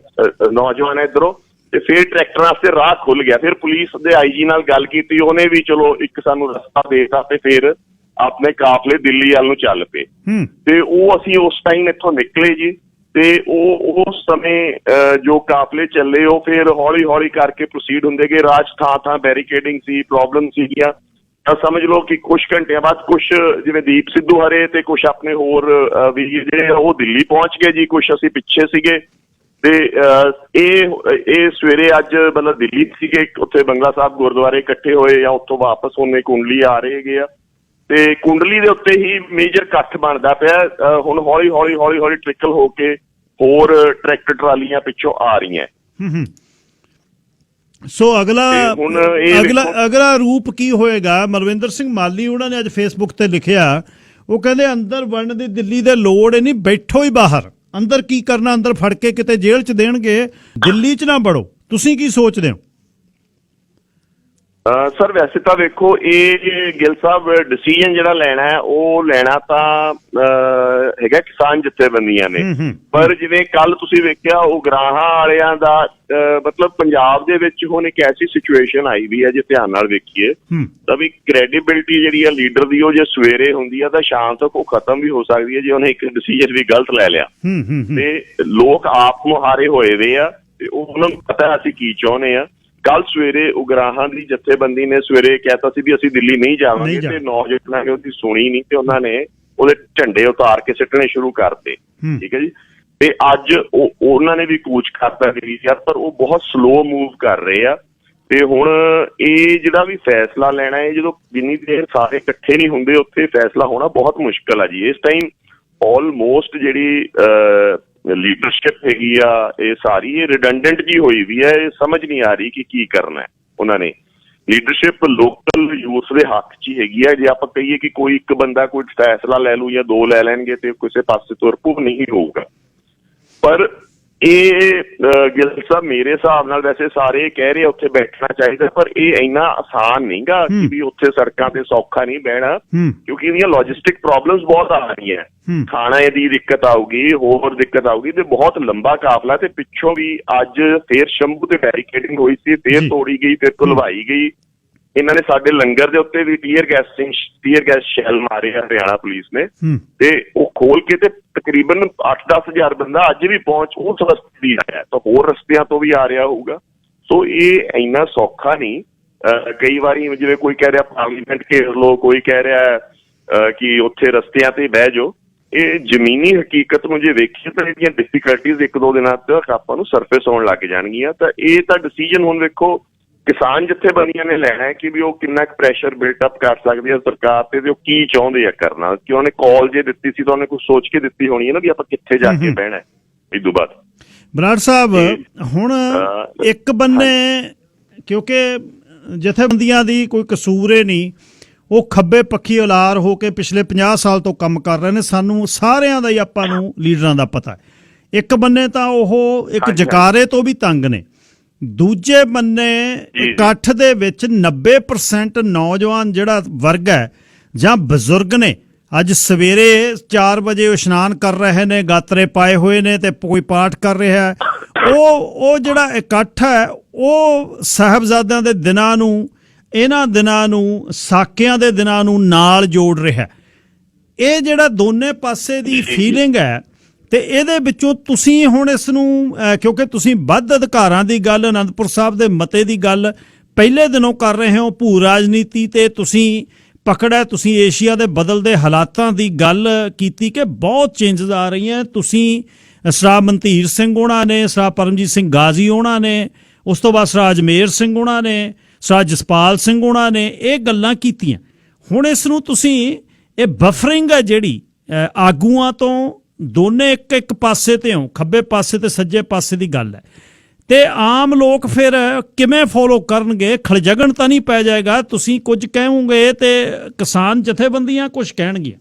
ਨੌਜਵਾਨ ਇੱਧਰੋਂ ਤੇ ਫਿਰ ਟਰੈਕਟਰਾਂ ਵਾਸਤੇ ਰਾਹ ਖੁੱਲ ਗਿਆ। ਫਿਰ ਪੁਲਿਸ ਦੇ ਆਈਜੀ ਨਾਲ ਗੱਲ ਕੀਤੀ, ਉਹਨੇ ਵੀ ਚਲੋ ਇੱਕ ਸਾਨੂੰ ਰਸਤਾ ਦੇਤਾ ਤੇ ਫਿਰ ਆਪਣੇ ਕਾਫਲੇ ਦਿੱਲੀ ਵੱਲ ਨੂੰ ਚੱਲ ਪਏ। ਤੇ ਉਹ ਅਸੀਂ ਉਸ ਟਾਈਮ ਇੱਥੋਂ ਨਿਕਲੇ ਜੀ ਤੇ ਉਹ ਉਸ ਸਮੇਂ ਜੋ ਕਾਫਲੇ ਚੱਲੇ ਉਹ ਫਿਰ ਹੌਲੀ ਹੌਲੀ ਕਰਕੇ ਪ੍ਰੋਸੀਡ ਹੁੰਦੇ ਗਏ। ਰਾਜ ਥਾਂ ਬੈਰੀਕੇਡਿੰਗ ਸੀ, ਪ੍ਰੋਬਲਮ ਸੀਗੀਆਂ। ਤਾਂ ਸਮਝ ਲਓ ਕਿ ਕੁਛ ਘੰਟਿਆਂ ਬਾਅਦ ਕੁਛ ਜਿਵੇਂ ਦੀਪ ਸਿੱਧੂ ਹਰੇ ਤੇ ਕੁਛ ਆਪਣੇ ਹੋਰ ਵੀ ਜਿਹੜੇ ਉਹ ਦਿੱਲੀ ਪਹੁੰਚ ਗਏ ਜੀ, ਕੁਛ ਅਸੀਂ ਪਿੱਛੇ ਸੀਗੇ ਤੇ ਇਹ ਸਵੇਰੇ ਅੱਜ ਮਤਲਬ ਦਿੱਲੀ ਸੀਗੇ, ਉੱਥੇ ਬੰਗਲਾ ਸਾਹਿਬ ਗੁਰਦੁਆਰੇ ਇਕੱਠੇ ਹੋਏ ਜਾਂ ਉੱਥੋਂ ਵਾਪਸ ਉਹਨੇ ਕੁੰਡਲੀ ਆ ਰਹੇ ਹੈਗੇ ਆ ਤੇ ਕੁੰਡਲੀ ਦੇ ਉੱਤੇ ਹੀ ਮੇਜਰ ਇਕੱਠ ਬਣਦਾ ਪਿਆ। ਹੁਣ ਹੌਲੀ ਹੌਲੀ ਟ੍ਰਿਕਲ ਹੋ ਕੇ ਹੋਰ ਟਰੈਕਟਰ ਟਰਾਲੀਆਂ ਪਿੱਛੋਂ ਆ ਰਹੀਆਂ। ਸੋ ਅਗਲਾ ਰੂਪ ਕੀ ਹੋਏਗਾ? ਮਲਵਿੰਦਰ ਸਿੰਘ ਮਾਲੀ ਉਹਨਾਂ ਨੇ ਅੱਜ ਫੇਸਬੁੱਕ ਤੇ ਲਿਖਿਆ, ਉਹ ਕਹਿੰਦੇ ਅੰਦਰ ਵੜਨ ਦੀ ਦਿੱਲੀ ਦੇ ਲੋੜ ਨਹੀਂ, ਬੈਠੋ ਹੀ ਬਾਹਰ। ਅੰਦਰ ਕੀ ਕਰਨਾ? ਅੰਦਰ ਫੜ ਕੇ ਕਿਤੇ ਜੇਲ੍ਹ 'ਚ ਦੇਣਗੇ, ਦਿੱਲੀ 'ਚ ਨਾ ਵੜੋ। ਤੁਸੀਂ ਕੀ ਸੋਚਦੇ ਹੋ? ਸਰ ਵੈਸੇ ਤਾਂ ਵੇਖੋ ਇਹ ਗਿੱਲ ਸਾਹਿਬ ਡਿਸੀਜਨ ਜਿਹੜਾ ਲੈਣਾ ਹੈ ਉਹ ਲੈਣਾ ਤਾਂ ਹੈਗਾ ਕਿਸਾਨ ਜਥੇਬੰਦੀਆਂ ਨੇ, ਪਰ ਜਿਵੇਂ ਕੱਲ ਤੁਸੀਂ ਵੇਖਿਆ ਉਗਰਾਹਾਂ ਵਾਲਿਆਂ ਦਾ ਮਤਲਬ ਪੰਜਾਬ ਦੇ ਵਿੱਚ ਹੁਣ ਇੱਕ ਐਸੀ ਸਿਚੁਏਸ਼ਨ ਆਈ ਵੀ ਹੈ ਜੇ ਧਿਆਨ ਨਾਲ ਵੇਖੀਏ ਤਾਂ ਵੀ ਕ੍ਰੈਡੀਬਿਲਿਟੀ ਜਿਹੜੀ ਆ ਲੀਡਰ ਦੀ ਉਹ ਜੇ ਸਵੇਰੇ ਹੁੰਦੀ ਆ ਤਾਂ ਸ਼ਾਮ ਤੱਕ ਉਹ ਖਤਮ ਵੀ ਹੋ ਸਕਦੀ ਹੈ ਜੇ ਉਹਨੇ ਇੱਕ ਡਿਸੀਜਨ ਵੀ ਗਲਤ ਲੈ ਲਿਆ। ਤੇ ਲੋਕ ਆਪ ਮੁਹਾਰੇ ਹੋਏ ਵੇ ਆ ਤੇ ਉਹਨਾਂ ਨੂੰ ਪਤਾ ਅਸੀਂ ਕੀ ਚਾਹੁੰਦੇ ਆ। ਕੱਲ ਸਵੇਰੇ ਉਗਰਾਹਾਂ ਦੀ ਜਥੇਬੰਦੀ ਨੇ ਸਵੇਰੇ ਕਹਿਤਾ ਸੀ ਵੀ ਅਸੀਂ ਦਿੱਲੀ ਨਹੀਂ ਜਾਵਾਂਗੇ ਤੇ ਨੌਜਵਾਨਾਂ ਨੇ ਉਹਦੀ ਸੁਣੀ ਨਹੀਂ ਤੇ ਉਹਨਾਂ ਨੇ ਉਹਦੇ ਝੰਡੇ ਉਤਾਰ ਕੇ ਸਿੱਟਣੇ ਸ਼ੁਰੂ ਕਰਤੇ। ਠੀਕ ਹੈ ਜੀ। ਤੇ ਅੱਜ ਉਹਨਾਂ ਨੇ ਵੀ ਕੂਚ ਕਰਤਾ ਯਾਰ, ਪਰ ਉਹ ਬਹੁਤ ਸਲੋ ਮੂਵ ਕਰ ਰਹੇ ਆ। ਤੇ ਹੁਣ ਇਹ ਜਿਹੜਾ ਵੀ ਫੈਸਲਾ ਲੈਣਾ ਹੈ, ਜਦੋਂ ਜਿੰਨੀ ਦੇਰ ਸਾਰੇ ਇਕੱਠੇ ਨਹੀਂ ਹੁੰਦੇ ਉੱਥੇ ਫੈਸਲਾ ਹੋਣਾ ਬਹੁਤ ਮੁਸ਼ਕਿਲ ਆ ਜੀ। ਇਸ ਟਾਈਮ ਆਲਮੋਸਟ ਜਿਹੜੀ ਲੀਡਰਸ਼ਿਪ ਹੈਗੀ ਆ ਇਹ ਸਾਰੀ ਇਹ ਰਿਡੰਡੈਂਟ ਜੀ ਹੋਈ ਵੀ ਹੈ। ਇਹ ਸਮਝ ਨਹੀਂ ਆ ਰਹੀ ਕਿ ਕੀ ਕਰਨਾ ਹੈ ਉਹਨਾਂ ਨੇ। ਲੀਡਰਸ਼ਿਪ ਲੋਕਲ ਯੂਥ ਦੇ ਹੱਕ 'ਚ ਹੀ ਹੈਗੀ ਹੈ। ਜੇ ਆਪਾਂ ਕਹੀਏ ਕਿ ਕੋਈ ਇੱਕ ਬੰਦਾ ਕੋਈ ਫੈਸਲਾ ਲੈ ਲੂ ਜਾਂ ਦੋ ਲੈ ਲੈਣਗੇ ਤੇ ਕਿਸੇ ਪਾਸੇ ਤੁਰ ਪੂ ਨਹੀਂ ਹੋਊਗਾ। ਪਰ ਇਹ ਗਿੱਲ ਸਾਹਿਬ ਮੇਰੇ ਹਿਸਾਬ ਨਾਲ ਵੈਸੇ ਸਾਰੇ ਕਹਿ ਰਹੇ ਉੱਥੇ ਬੈਠਣਾ ਚਾਹੀਦਾ, ਪਰ ਇਹ ਇੰਨਾ ਆਸਾਨ ਨਹੀਂ ਗਾ ਕਿ ਵੀ ਉੱਥੇ ਸੜਕਾਂ ਤੇ ਸੌਖਾ ਨਹੀਂ ਬਹਿਣਾ, ਕਿਉਂਕਿ ਇਹਦੀਆਂ ਲੌਜਿਸਟਿਕ ਪ੍ਰੋਬਲਮਸ ਬਹੁਤ ਆ ਰਹੀਆਂ। ਖਾਣੇ ਦੀ ਦਿੱਕਤ ਆਊਗੀ, ਹੋਰ ਦਿੱਕਤ ਆਊਗੀ ਤੇ ਬਹੁਤ ਲੰਬਾ ਕਾਫਲਾ। ਤੇ ਪਿੱਛੋਂ ਵੀ ਅੱਜ ਫੇਰ ਸ਼ੰਭੂ ਤੇ ਬੈਰੀਕੇਡਿੰਗ ਹੋਈ ਸੀ, ਫੇਰ ਤੋੜੀ ਗਈ, ਫੇਰ ਖੁਲਵਾਈ ਗਈ। ਇਹਨਾਂ ਨੇ ਸਾਡੇ ਲੰਗਰ ਦੇ ਉੱਤੇ ਵੀ ਟੀਅਰ ਗੈਸ ਸ਼ੈਲ ਮਾਰੇ ਆ ਹਰਿਆਣਾ ਪੁਲਿਸ ਨੇ, ਤੇ ਉਹ ਖੋਲ ਕੇ ਤੇ ਤਕਰੀਬਨ 8-10 ਹਜ਼ਾਰ ਬੰਦਾ ਅੱਜ ਵੀ ਉਸ ਰਸਤੇ ਦੀ ਆਇਆ, ਤਾਂ ਹੋਰ ਰਸਤਿਆਂ ਤੋਂ ਵੀ ਆ ਰਿਹਾ ਹੋਊਗਾ। ਸੋ ਇਹ ਇੰਨਾ ਸੌਖਾ ਨਹੀਂ। ਕਈ ਵਾਰੀ ਜਿਵੇਂ ਕੋਈ ਕਹਿ ਰਿਹਾ ਪਾਰਲੀਮੈਂਟ ਘੇਰ ਲਓ, ਕੋਈ ਕਹਿ ਰਿਹਾ ਕਿ ਉੱਥੇ ਰਸਤਿਆਂ ਤੇ ਬਹਿ ਜਾਓ। ਇਹ ਜ਼ਮੀਨੀ ਹਕੀਕਤ ਨੂੰ ਜੇ ਵੇਖੀਏ ਤਾਂ ਇਹਦੀਆਂ ਡਿਫੀਕਲਟੀਜ਼ ਇੱਕ ਦੋ ਦਿਨਾਂ ਤੱਕ ਆਪਾਂ ਨੂੰ ਸਰਫੇਸ ਹੋਣ ਲੱਗ ਜਾਣਗੀਆਂ। ਤਾਂ ਇਹ ਤਾਂ ਡਿਸੀਜਨ ਹੁਣ ਵੇਖੋ ਕਿਸਾਨ ਜਥੇਬੰਦੀਆਂ ਨੇ ਲੈਣਾ ਹੈ ਕਿ ਵੀ ਉਹ ਕਿੰਨਾ ਕੁ ਪ੍ਰੈਸ਼ਰ ਬਿਲਟ ਅਪ ਕਰ ਸਕਦੀ ਹੈ ਸਰਕਾਰ ਤੇ ਉਹ ਕੀ ਚਾਹੁੰਦੇ ਆ ਕਰਨਾ। ਕਿ ਉਹਨੇ ਕਾਲ ਜੇ ਦਿੱਤੀ ਸੀ ਤਾਂ ਉਹਨੇ ਕੁਝ ਸੋਚ ਕੇ ਦਿੱਤੀ ਹੋਣੀ ਹੈ ਨਾ ਵੀ ਆਪਾਂ ਕਿੱਥੇ ਜਾ ਕੇ ਬਹਿਣਾ ਇਸ ਤੋਂ ਬਾਅਦ। ਬਰਾੜ ਸਾਹਿਬ ਹੁਣ ਇੱਕ ਬੰਨੇ ਕਿਉਂਕਿ ਜਥੇਬੰਦੀਆਂ ਦੀ ਕੋਈ ਕਸੂਰ ਹੀ ਨਹੀਂ, ਉਹ ਖੱਬੇ ਪੱਖੀ ਉਲਾਰ ਹੋ ਕੇ ਪਿਛਲੇ 50 ਸਾਲ ਤੋਂ ਕੰਮ ਕਰ ਰਹੇ ਨੇ। ਸਾਨੂੰ ਸਾਰਿਆਂ ਦਾ ਹੀ ਆਪਾਂ ਨੂੰ ਲੀਡਰਾਂ ਦਾ ਪਤਾ ਹੈ। ਇੱਕ ਬੰਨੇ ਤਾਂ ਉਹ ਇੱਕ ਜਕਾਰੇ ਤੋਂ ਵੀ ਤੰਗ ਨੇ, ਦੂਜੇ ਬੰਨੇ ਇਕੱਠ ਦੇ ਵਿੱਚ 90% ਨੌਜਵਾਨ ਜਿਹੜਾ ਵਰਗ ਹੈ ਜਾਂ ਬਜ਼ੁਰਗ ਨੇ। ਅੱਜ ਸਵੇਰੇ 4 ਵਜੇ ਇਸ਼ਨਾਨ ਕਰ ਰਹੇ ਨੇ, ਗਾਤਰੇ ਪਾਏ ਹੋਏ ਨੇ ਤੇ ਕੋਈ ਪਾਠ ਕਰ ਰਿਹਾ ਹੈ। ਉਹ ਜਿਹੜਾ ਇਕੱਠ ਹੈ ਉਹ ਸਾਹਿਬਜ਼ਾਦਿਆਂ ਦੇ ਦਿਨਾਂ ਨੂੰ, ਇਹਨਾਂ ਦਿਨਾਂ ਨੂੰ, ਸਾਕਿਆਂ ਦੇ ਦਿਨਾਂ ਨੂੰ ਨਾਲ ਜੋੜ ਰਿਹਾ। ਇਹ ਜਿਹੜਾ ਦੋਨੇ ਪਾਸੇ ਦੀ ਫੀਲਿੰਗ ਹੈ ਤੇ ਇਹਦੇ ਵਿੱਚੋਂ ਤੁਸੀਂ ਹੁਣ ਇਸ ਨੂੰ ਕਿਉਂਕਿ ਤੁਸੀਂ ਵੱਧ ਅਧਿਕਾਰਾਂ ਦੀ ਗੱਲ, ਅਨੰਦਪੁਰ ਸਾਹਿਬ ਦੇ ਮਤੇ ਦੀ ਗੱਲ ਪਹਿਲੇ ਦਿਨੋਂ ਕਰ ਰਹੇ ਹੋ, ਭੂ ਰਾਜਨੀਤੀ ਤੇ ਤੁਸੀਂ ਪਕੜ ਹੈ, ਤੁਸੀਂ ਏਸ਼ੀਆ ਦੇ ਬਦਲਦੇ ਹਾਲਾਤਾਂ ਦੀ ਗੱਲ ਕੀਤੀ ਕਿ ਬਹੁਤ ਚੇਂਜਸ ਆ ਰਹੀਆਂ। ਤੁਸੀਂ ਸਰਾ ਮਨਧੀਰ ਸਿੰਘ ਹੋਣਾ ਨੇ, ਸਰਾ ਪਰਮਜੀਤ ਸਿੰਘ ਗਾਜ਼ੀ ਹੋਣਾ ਨੇ, ਉਸ ਤੋਂ ਬਾਅਦ ਸਰਾ ਅਜਮੇਰ ਸਿੰਘ ਹੋਣਾ ਨੇ, ਸਰਾ ਜਸਪਾਲ ਸਿੰਘ ਹੋਣਾ ਨੇ ਇਹ ਗੱਲਾਂ ਕੀਤੀਆਂ। ਹੁਣ ਇਸ ਨੂੰ ਤੁਸੀਂ ਇਹ ਬਫਰਿੰਗ ਹੈ ਜਿਹੜੀ ਆਗੂਆਂ ਤੋਂ ਦੋਨੇ ਇੱਕ ਪਾਸੇ ਤੇ ਹੋ, ਖੱਬੇ ਪਾਸੇ ਤੇ ਸੱਜੇ ਪਾਸੇ ਦੀ ਗੱਲ ਹੈ, ਤੇ ਆਮ ਲੋਕ ਫਿਰ ਕਿਵੇਂ ਫੋਲੋ ਕਰਨਗੇ? ਖਲਜਗਣ ਤਾਂ ਨਹੀਂ ਪੈ ਜਾਏਗਾ? ਤੁਸੀਂ ਕੁਝ ਕਹੋਗੇ ਤੇ ਕਿਸਾਨ ਜਥੇਬੰਦੀਆਂ ਕੁਝ ਕਹਿਣਗੀਆਂ।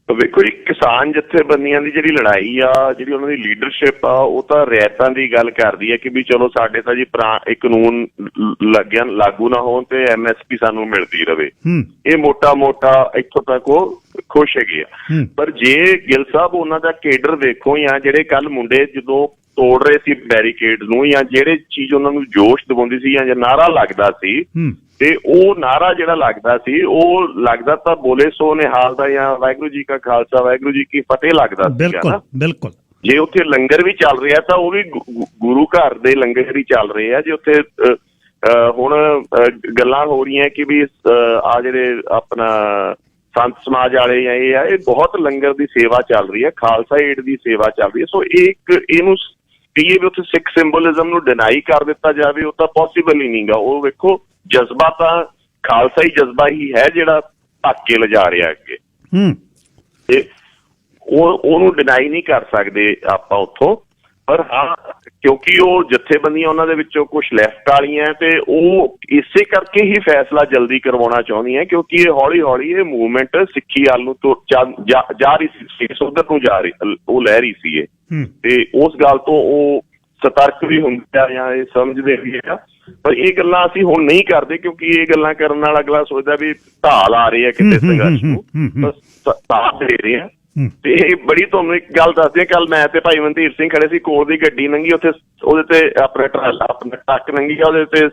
ਵੇਖੋ ਜੀ, ਕਿਸਾਨ ਜਥੇਬੰਦੀਆਂ ਦੀ ਜਿਹੜੀ ਲੜਾਈ ਆ, ਜਿਹੜੀ ਉਹਨਾਂ ਦੀ ਲੀਡਰਸ਼ਿਪ ਆ, ਉਹ ਤਾਂ ਰਿਆਇਤਾਂ ਦੀ ਗੱਲ ਕਰਦੀ ਹੈ ਕਿ ਵੀ ਚਲੋ ਸਾਡੇ ਤਾਂ ਜੀ ਕਾਨੂੰਨ ਲਾਗੂ ਨਾ ਹੋਣ ਤੇ MSP ਸਾਨੂੰ ਮਿਲਦੀ ਰਵੇ। ਇਹ ਮੋਟਾ ਇੱਥੋਂ ਤੱਕ ਉਹ ਖੁਸ਼ ਹੈਗੇ ਆ। ਪਰ ਜੇ ਗਿੱਲ ਸਾਹਿਬ ਉਹਨਾਂ ਦਾ ਕੇਡਰ ਵੇਖੋ, ਜਾਂ ਜਿਹੜੇ ਕੱਲ ਮੁੰਡੇ ਜਦੋਂ ਤੋੜ ਰਹੇ ਸੀ ਬੈਰੀਕੇਡ ਨੂੰ, ਜਾਂ ਜਿਹੜੇ ਚੀਜ਼ ਉਹਨਾਂ ਨੂੰ ਜੋਸ਼ ਦਿਵਾਉਂਦੀ ਸੀ ਜਾਂ ਨਾਰਾ ਲੱਗਦਾ ਸੀ, ਤੇ ਉਹ ਨਾਰਾ ਜਿਹੜਾ ਲੱਗਦਾ ਸੀ ਉਹ ਲੱਗਦਾ ਤਾਂ ਬੋਲੇ ਸੋ ਨਿਹਾਲ ਦਾ ਜਾਂ ਵਾਹਿਗੁਰੂ ਜੀ ਕਾ ਖਾਲਸਾ ਵਾਹਿਗੁਰੂ ਜੀ ਕੀ ਫਤਿਹ ਲੱਗਦਾ ਸੀ। ਬਿਲਕੁਲ। ਜੇ ਉੱਥੇ ਲੰਗਰ ਵੀ ਚੱਲ ਰਿਹਾ ਤਾਂ ਉਹ ਵੀ ਗੁਰੂ ਘਰ ਦੇ ਲੰਗਰ ਹੀ ਚੱਲ ਰਹੇ ਆ। ਜੇ ਉੱਥੇ ਹੁਣ ਗੱਲਾਂ ਹੋ ਰਹੀਆਂ ਕਿ ਵੀ ਆ ਜਿਹੜੇ ਆਪਣਾ ਸੰਤ ਸਮਾਜ ਵਾਲੇ ਜਾਂ ਇਹ ਆ, ਇਹ ਬਹੁਤ ਲੰਗਰ ਦੀ ਸੇਵਾ ਚੱਲ ਰਹੀ ਹੈ, ਖਾਲਸਾ ਏਡ ਦੀ ਸੇਵਾ ਚੱਲ ਰਹੀ ਹੈ। ਸੋ ਇਹਨੂੰ ਕਹੀਏ ਵੀ ਉੱਥੇ ਸਿੱਖ ਸਿੰਬੋਲਿਜ਼ਮ ਨੂੰ ਡਿਨਾਈ ਕਰ ਦਿੱਤਾ ਜਾਵੇ, ਉਹ ਤਾਂ ਪੋਸੀਬਲ ਹੀ ਨਹੀਂ ਗਾ। ਉਹ ਵੇਖੋ ਜਜ਼ਬਾ ਤਾਂ ਖਾਲਸਾ ਹੀ ਜਜ਼ਬਾ ਹੀ ਹੈ ਜਿਹੜਾ ਧੱਕ ਕੇ ਲਿਜਾ ਰਿਹਾ ਅੱਗੇ, ਤੇ ਉਹਨੂੰ ਡਿਨਾਈ ਨਹੀਂ ਕਰ ਸਕਦੇ ਆਪਾਂ ਉੱਥੋਂ। ਪਰ ਹਾਂ, ਕਿਉਂਕਿ ਉਹ ਜਥੇਬੰਦੀਆਂ ਉਹਨਾਂ ਦੇ ਵਿੱਚੋਂ ਕੁਛ ਲੈਫਟ ਵਾਲੀਆਂ ਤੇ ਉਹ ਇਸੇ ਕਰਕੇ ਹੀ ਫੈਸਲਾ ਜਲਦੀ ਕਰਵਾਉਣਾ ਚਾਹੁੰਦੀਆਂ, ਕਿਉਂਕਿ ਇਹ ਹੌਲੀ ਹੌਲੀ ਇਹ ਮੂਵਮੈਂਟ ਸਿੱਖੀ ਵੱਲ ਨੂੰ ਜਾ ਰਹੀ ਸੀ, ਉਧਰ ਨੂੰ ਜਾ ਰਹੀ, ਉਹ ਲੈ ਰਹੀ ਸੀ ਇਹ। ਤੇ ਉਸ ਗੱਲ ਤੋਂ ਉਹ ਸਤਰਕ ਵੀ ਹੁੰਦੇ ਆ ਜਾਂ ਇਹ ਸਮਝਦੇ ਵੀ ਆ ਪਰ ਇਹ ਗੱਲਾਂ ਅਸੀਂ ਹੁਣ ਨਹੀਂ ਕਰਦੇ, ਕਿਉਂਕਿ ਇਹ ਗੱਲਾਂ ਕਰਨ ਨਾਲ ਅਗਲਾ ਸੋਚਦਾ ਵੀ ਢਾਲ ਆ ਰਹੀ ਹੈ ਕਿਤੇ ਸੰਘਰਸ਼ ਨੂੰ, ਸਾਥ ਦੇ ਰਹੇ ਆ। ਤੇ ਇਹ ਬੜੀ ਤੁਹਾਨੂੰ ਇੱਕ ਗੱਲ ਦੱਸਦੇ, ਕੱਲ ਮੈਂ ਤੇ ਭਾਈ ਮਨਧੀਰ ਸਿੰਘ ਖੜੇ ਸੀ, ਕੋਲ ਦੀ ਗੱਡੀ ਲੰਘੀ, ਉੱਥੇ ਉਹਦੇ ਤੇ ਆਪਣਾ ਟਰੱਕ ਲੰਘੀ ਗਿਆ, ਉਹਦੇ ਤੇ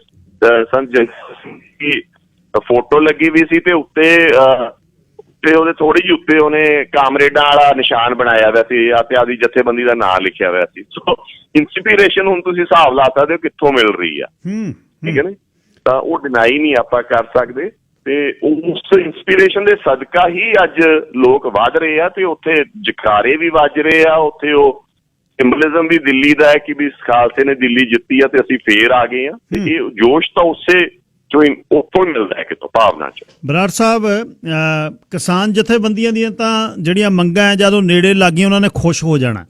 ਫੋਟੋ ਲੱਗੀ ਵੀ ਸੀ, ਤੇ ਉੱਤੇ ਉਹਦੇ ਥੋੜੀ ਜਿਹੀ ਉੱਤੇ ਉਹਨੇ ਕਾਮਰੇਡਾਂ ਵਾਲਾ ਨਿਸ਼ਾਨ ਬਣਾਇਆ ਹੋਇਆ ਸੀ, ਤੇ ਆਦੀ ਜਥੇਬੰਦੀ ਦਾ ਨਾਂ ਲਿਖਿਆ ਹੋਇਆ ਸੀ। ਸੋ ਇੰਸਪੀਰੇਸ਼ਨ ਹੁਣ ਤੁਸੀਂ ਹਿਸਾਬ ਲਾ ਸਕਦੇ ਹੋ ਕਿੱਥੋਂ ਮਿਲ ਰਹੀ ਆ, ਠੀਕ ਹੈ ਨਾ, ਤਾਂ ਉਹ ਡਿਨਾਈ ਨਹੀਂ ਆਪਾਂ ਕਰ ਸਕਦੇ। ਤੇ ਉਸ ਇੰਸਪੀਰੇਸ਼ਨ ਦੇ ਸਦਕਾ ਹੀ ਅੱਜ ਲੋਕ ਵੱਧ ਰਹੇ ਆ, ਤੇ ਉੱਥੇ ਜਕਾਰੇ ਵੀ ਵੱਜ ਰਹੇ ਆ, ਉੱਥੇ ਉਹ ਸਿੰਬਲਿਜ਼ਮ ਵੀ ਦਿੱਲੀ ਦਾ ਹੈ ਕਿ ਵੀ ਖਾਲਸੇ ਨੇ ਦਿੱਲੀ ਜਿੱਤੀ ਆ ਤੇ ਅਸੀਂ ਫੇਰ ਆ ਗਏ ਆ। ਤੇ ਇਹ ਜੋਸ਼ ਤਾਂ ਉਸੇ ਜੋ ਉੱਥੋਂ ਮਿਲਦਾ ਹੈ, ਕਿਤੋਂ ਭਾਵਨਾ ਚ। ਬਰਾੜ ਸਾਹਿਬ, ਕਿਸਾਨ ਜਥੇਬੰਦੀਆਂ ਦੀਆਂ ਤਾਂ ਜਿਹੜੀਆਂ ਮੰਗਾਂ ਜਦੋਂ ਨੇੜੇ ਲੱਗੀਆਂ ਉਹਨਾਂ ਨੇ ਖੁਸ਼ ਹੋ ਜਾਣਾ।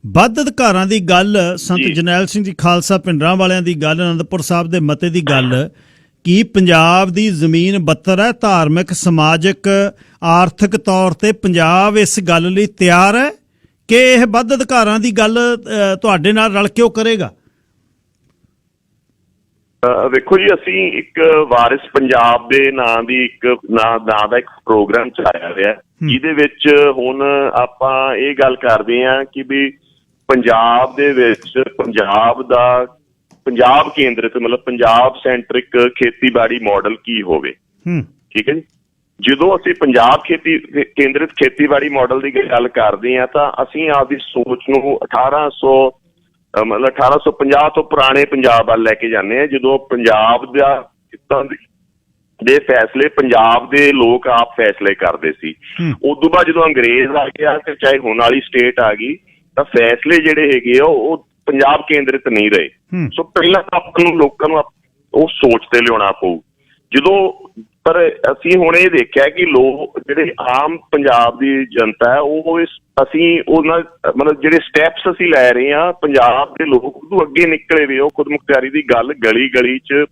ਵੱਧ ਅਧਿਕਾਰਾਂ ਦੀ ਗੱਲ, ਸੰਤ ਜਰਨੈਲ ਸਿੰਘ ਜੀ ਖਾਲਸਾ ਪਿੰਡਰਾਂ ਵਾਲਿਆਂ ਦੀ ਗੱਲ, ਅਨੰਦਪੁਰ ਸਾਹਿਬ ਦੇ ਮਤੇ ਦੀ ਗੱਲ, ਕੀ ਪੰਜਾਬ ਦੀ ਜ਼ਮੀਨ ਬੱਤਰ ਹੈ, ਧਾਰਮਿਕ, ਸਮਾਜਿਕ, ਆਰਥਿਕ ਤੌਰ ਤੇ ਪੰਜਾਬ ਇਸ ਗੱਲ ਲਈ ਤਿਆਰ ਹੈ ਕਿ ਇਹ ਵੱਧ ਅਧਿਕਾਰਾਂ ਦੀ ਗੱਲ ਤੁਹਾਡੇ ਨਾਲ ਰਲ ਕੇ ਉਹ ਕਰੇਗਾ? ਵੇਖੋ ਜੀ, ਅਸੀਂ ਇੱਕ ਵਾਰਿਸ ਪੰਜਾਬ ਦੇ ਨਾਂ ਦੀ ਨਾਂ ਦਾ ਇੱਕ ਪ੍ਰੋਗਰਾਮ ਚਲਾਇਆ ਹੋਇਆ, ਜਿਹਦੇ ਵਿੱਚ ਹੁਣ ਆਪਾਂ ਇਹ ਗੱਲ ਕਰਦੇ ਹਾਂ ਕਿ ਵੀ ਪੰਜਾਬ ਦੇ ਵਿੱਚ ਪੰਜਾਬ ਕੇਂਦਰਿਤ, ਮਤਲਬ ਪੰਜਾਬ ਸੈਂਟਰਿਕ ਖੇਤੀਬਾੜੀ ਮਾਡਲ ਕੀ ਹੋਵੇ, ਠੀਕ ਹੈ ਜੀ। ਜਦੋਂ ਅਸੀਂ ਪੰਜਾਬ ਕੇਂਦਰਿਤ ਖੇਤੀਬਾੜੀ ਮਾਡਲ ਦੀ ਗੱਲ ਕਰਦੇ ਹਾਂ ਤਾਂ ਅਸੀਂ ਆਪਦੀ ਸੋਚ ਨੂੰ 1850 ਤੋਂ ਪੁਰਾਣੇ ਪੰਜਾਬ ਵੱਲ ਲੈ ਕੇ ਜਾਂਦੇ ਹਾਂ, ਜਦੋਂ ਪੰਜਾਬ ਦੇ ਫੈਸਲੇ ਪੰਜਾਬ ਦੇ ਲੋਕ ਆਪ ਫੈਸਲੇ ਕਰਦੇ ਸੀ। ਉਦੋਂ ਬਾਅਦ ਜਦੋਂ ਅੰਗਰੇਜ਼ ਆ ਗਿਆ ਤੇ ਚਾਹੇ ਹੁਣ ਵਾਲੀ ਸਟੇਟ ਆ ਗਈ, ਤਾਂ ਫੈਸਲੇ ਜਿਹੜੇ ਹੈਗੇ ਆ ਉਹ ਪੰਜਾਬ ਕੇਂਦਰਿਤ ਨਹੀਂ ਰਹੇ। ਸੋ ਪਹਿਲਾਂ ਆਪਾਂ ਨੂੰ ਲੋਕਾਂ ਨੂੰ ਉਹ ਸੋਚ ਤੇ ਲਿਆਉਣਾ ਪਊ। ਪਰ ਅਸੀਂ ਹੁਣ ਇਹ ਦੇਖਿਆ ਕਿ ਲੋਕ ਜਿਹੜੇ ਆਮ ਪੰਜਾਬ ਦੀ ਜਨਤਾ ਹੈ, ਉਹ ਅਸੀਂ ਉਹਨਾਂ ਮਤਲਬ ਜਿਹੜੇ ਸਟੈਪਸ ਅਸੀਂ ਲੈ ਰਹੇ ਹਾਂ, ਪੰਜਾਬ ਦੇ ਲੋਕ ਉਦੋਂ ਅੱਗੇ ਨਿਕਲੇ ਵੇ। ਉਹ ਖੁਦਮੁਖਤਿਆਰੀ ਦੀ ਗੱਲ ਗਲੀ ਗਲੀ ਚ,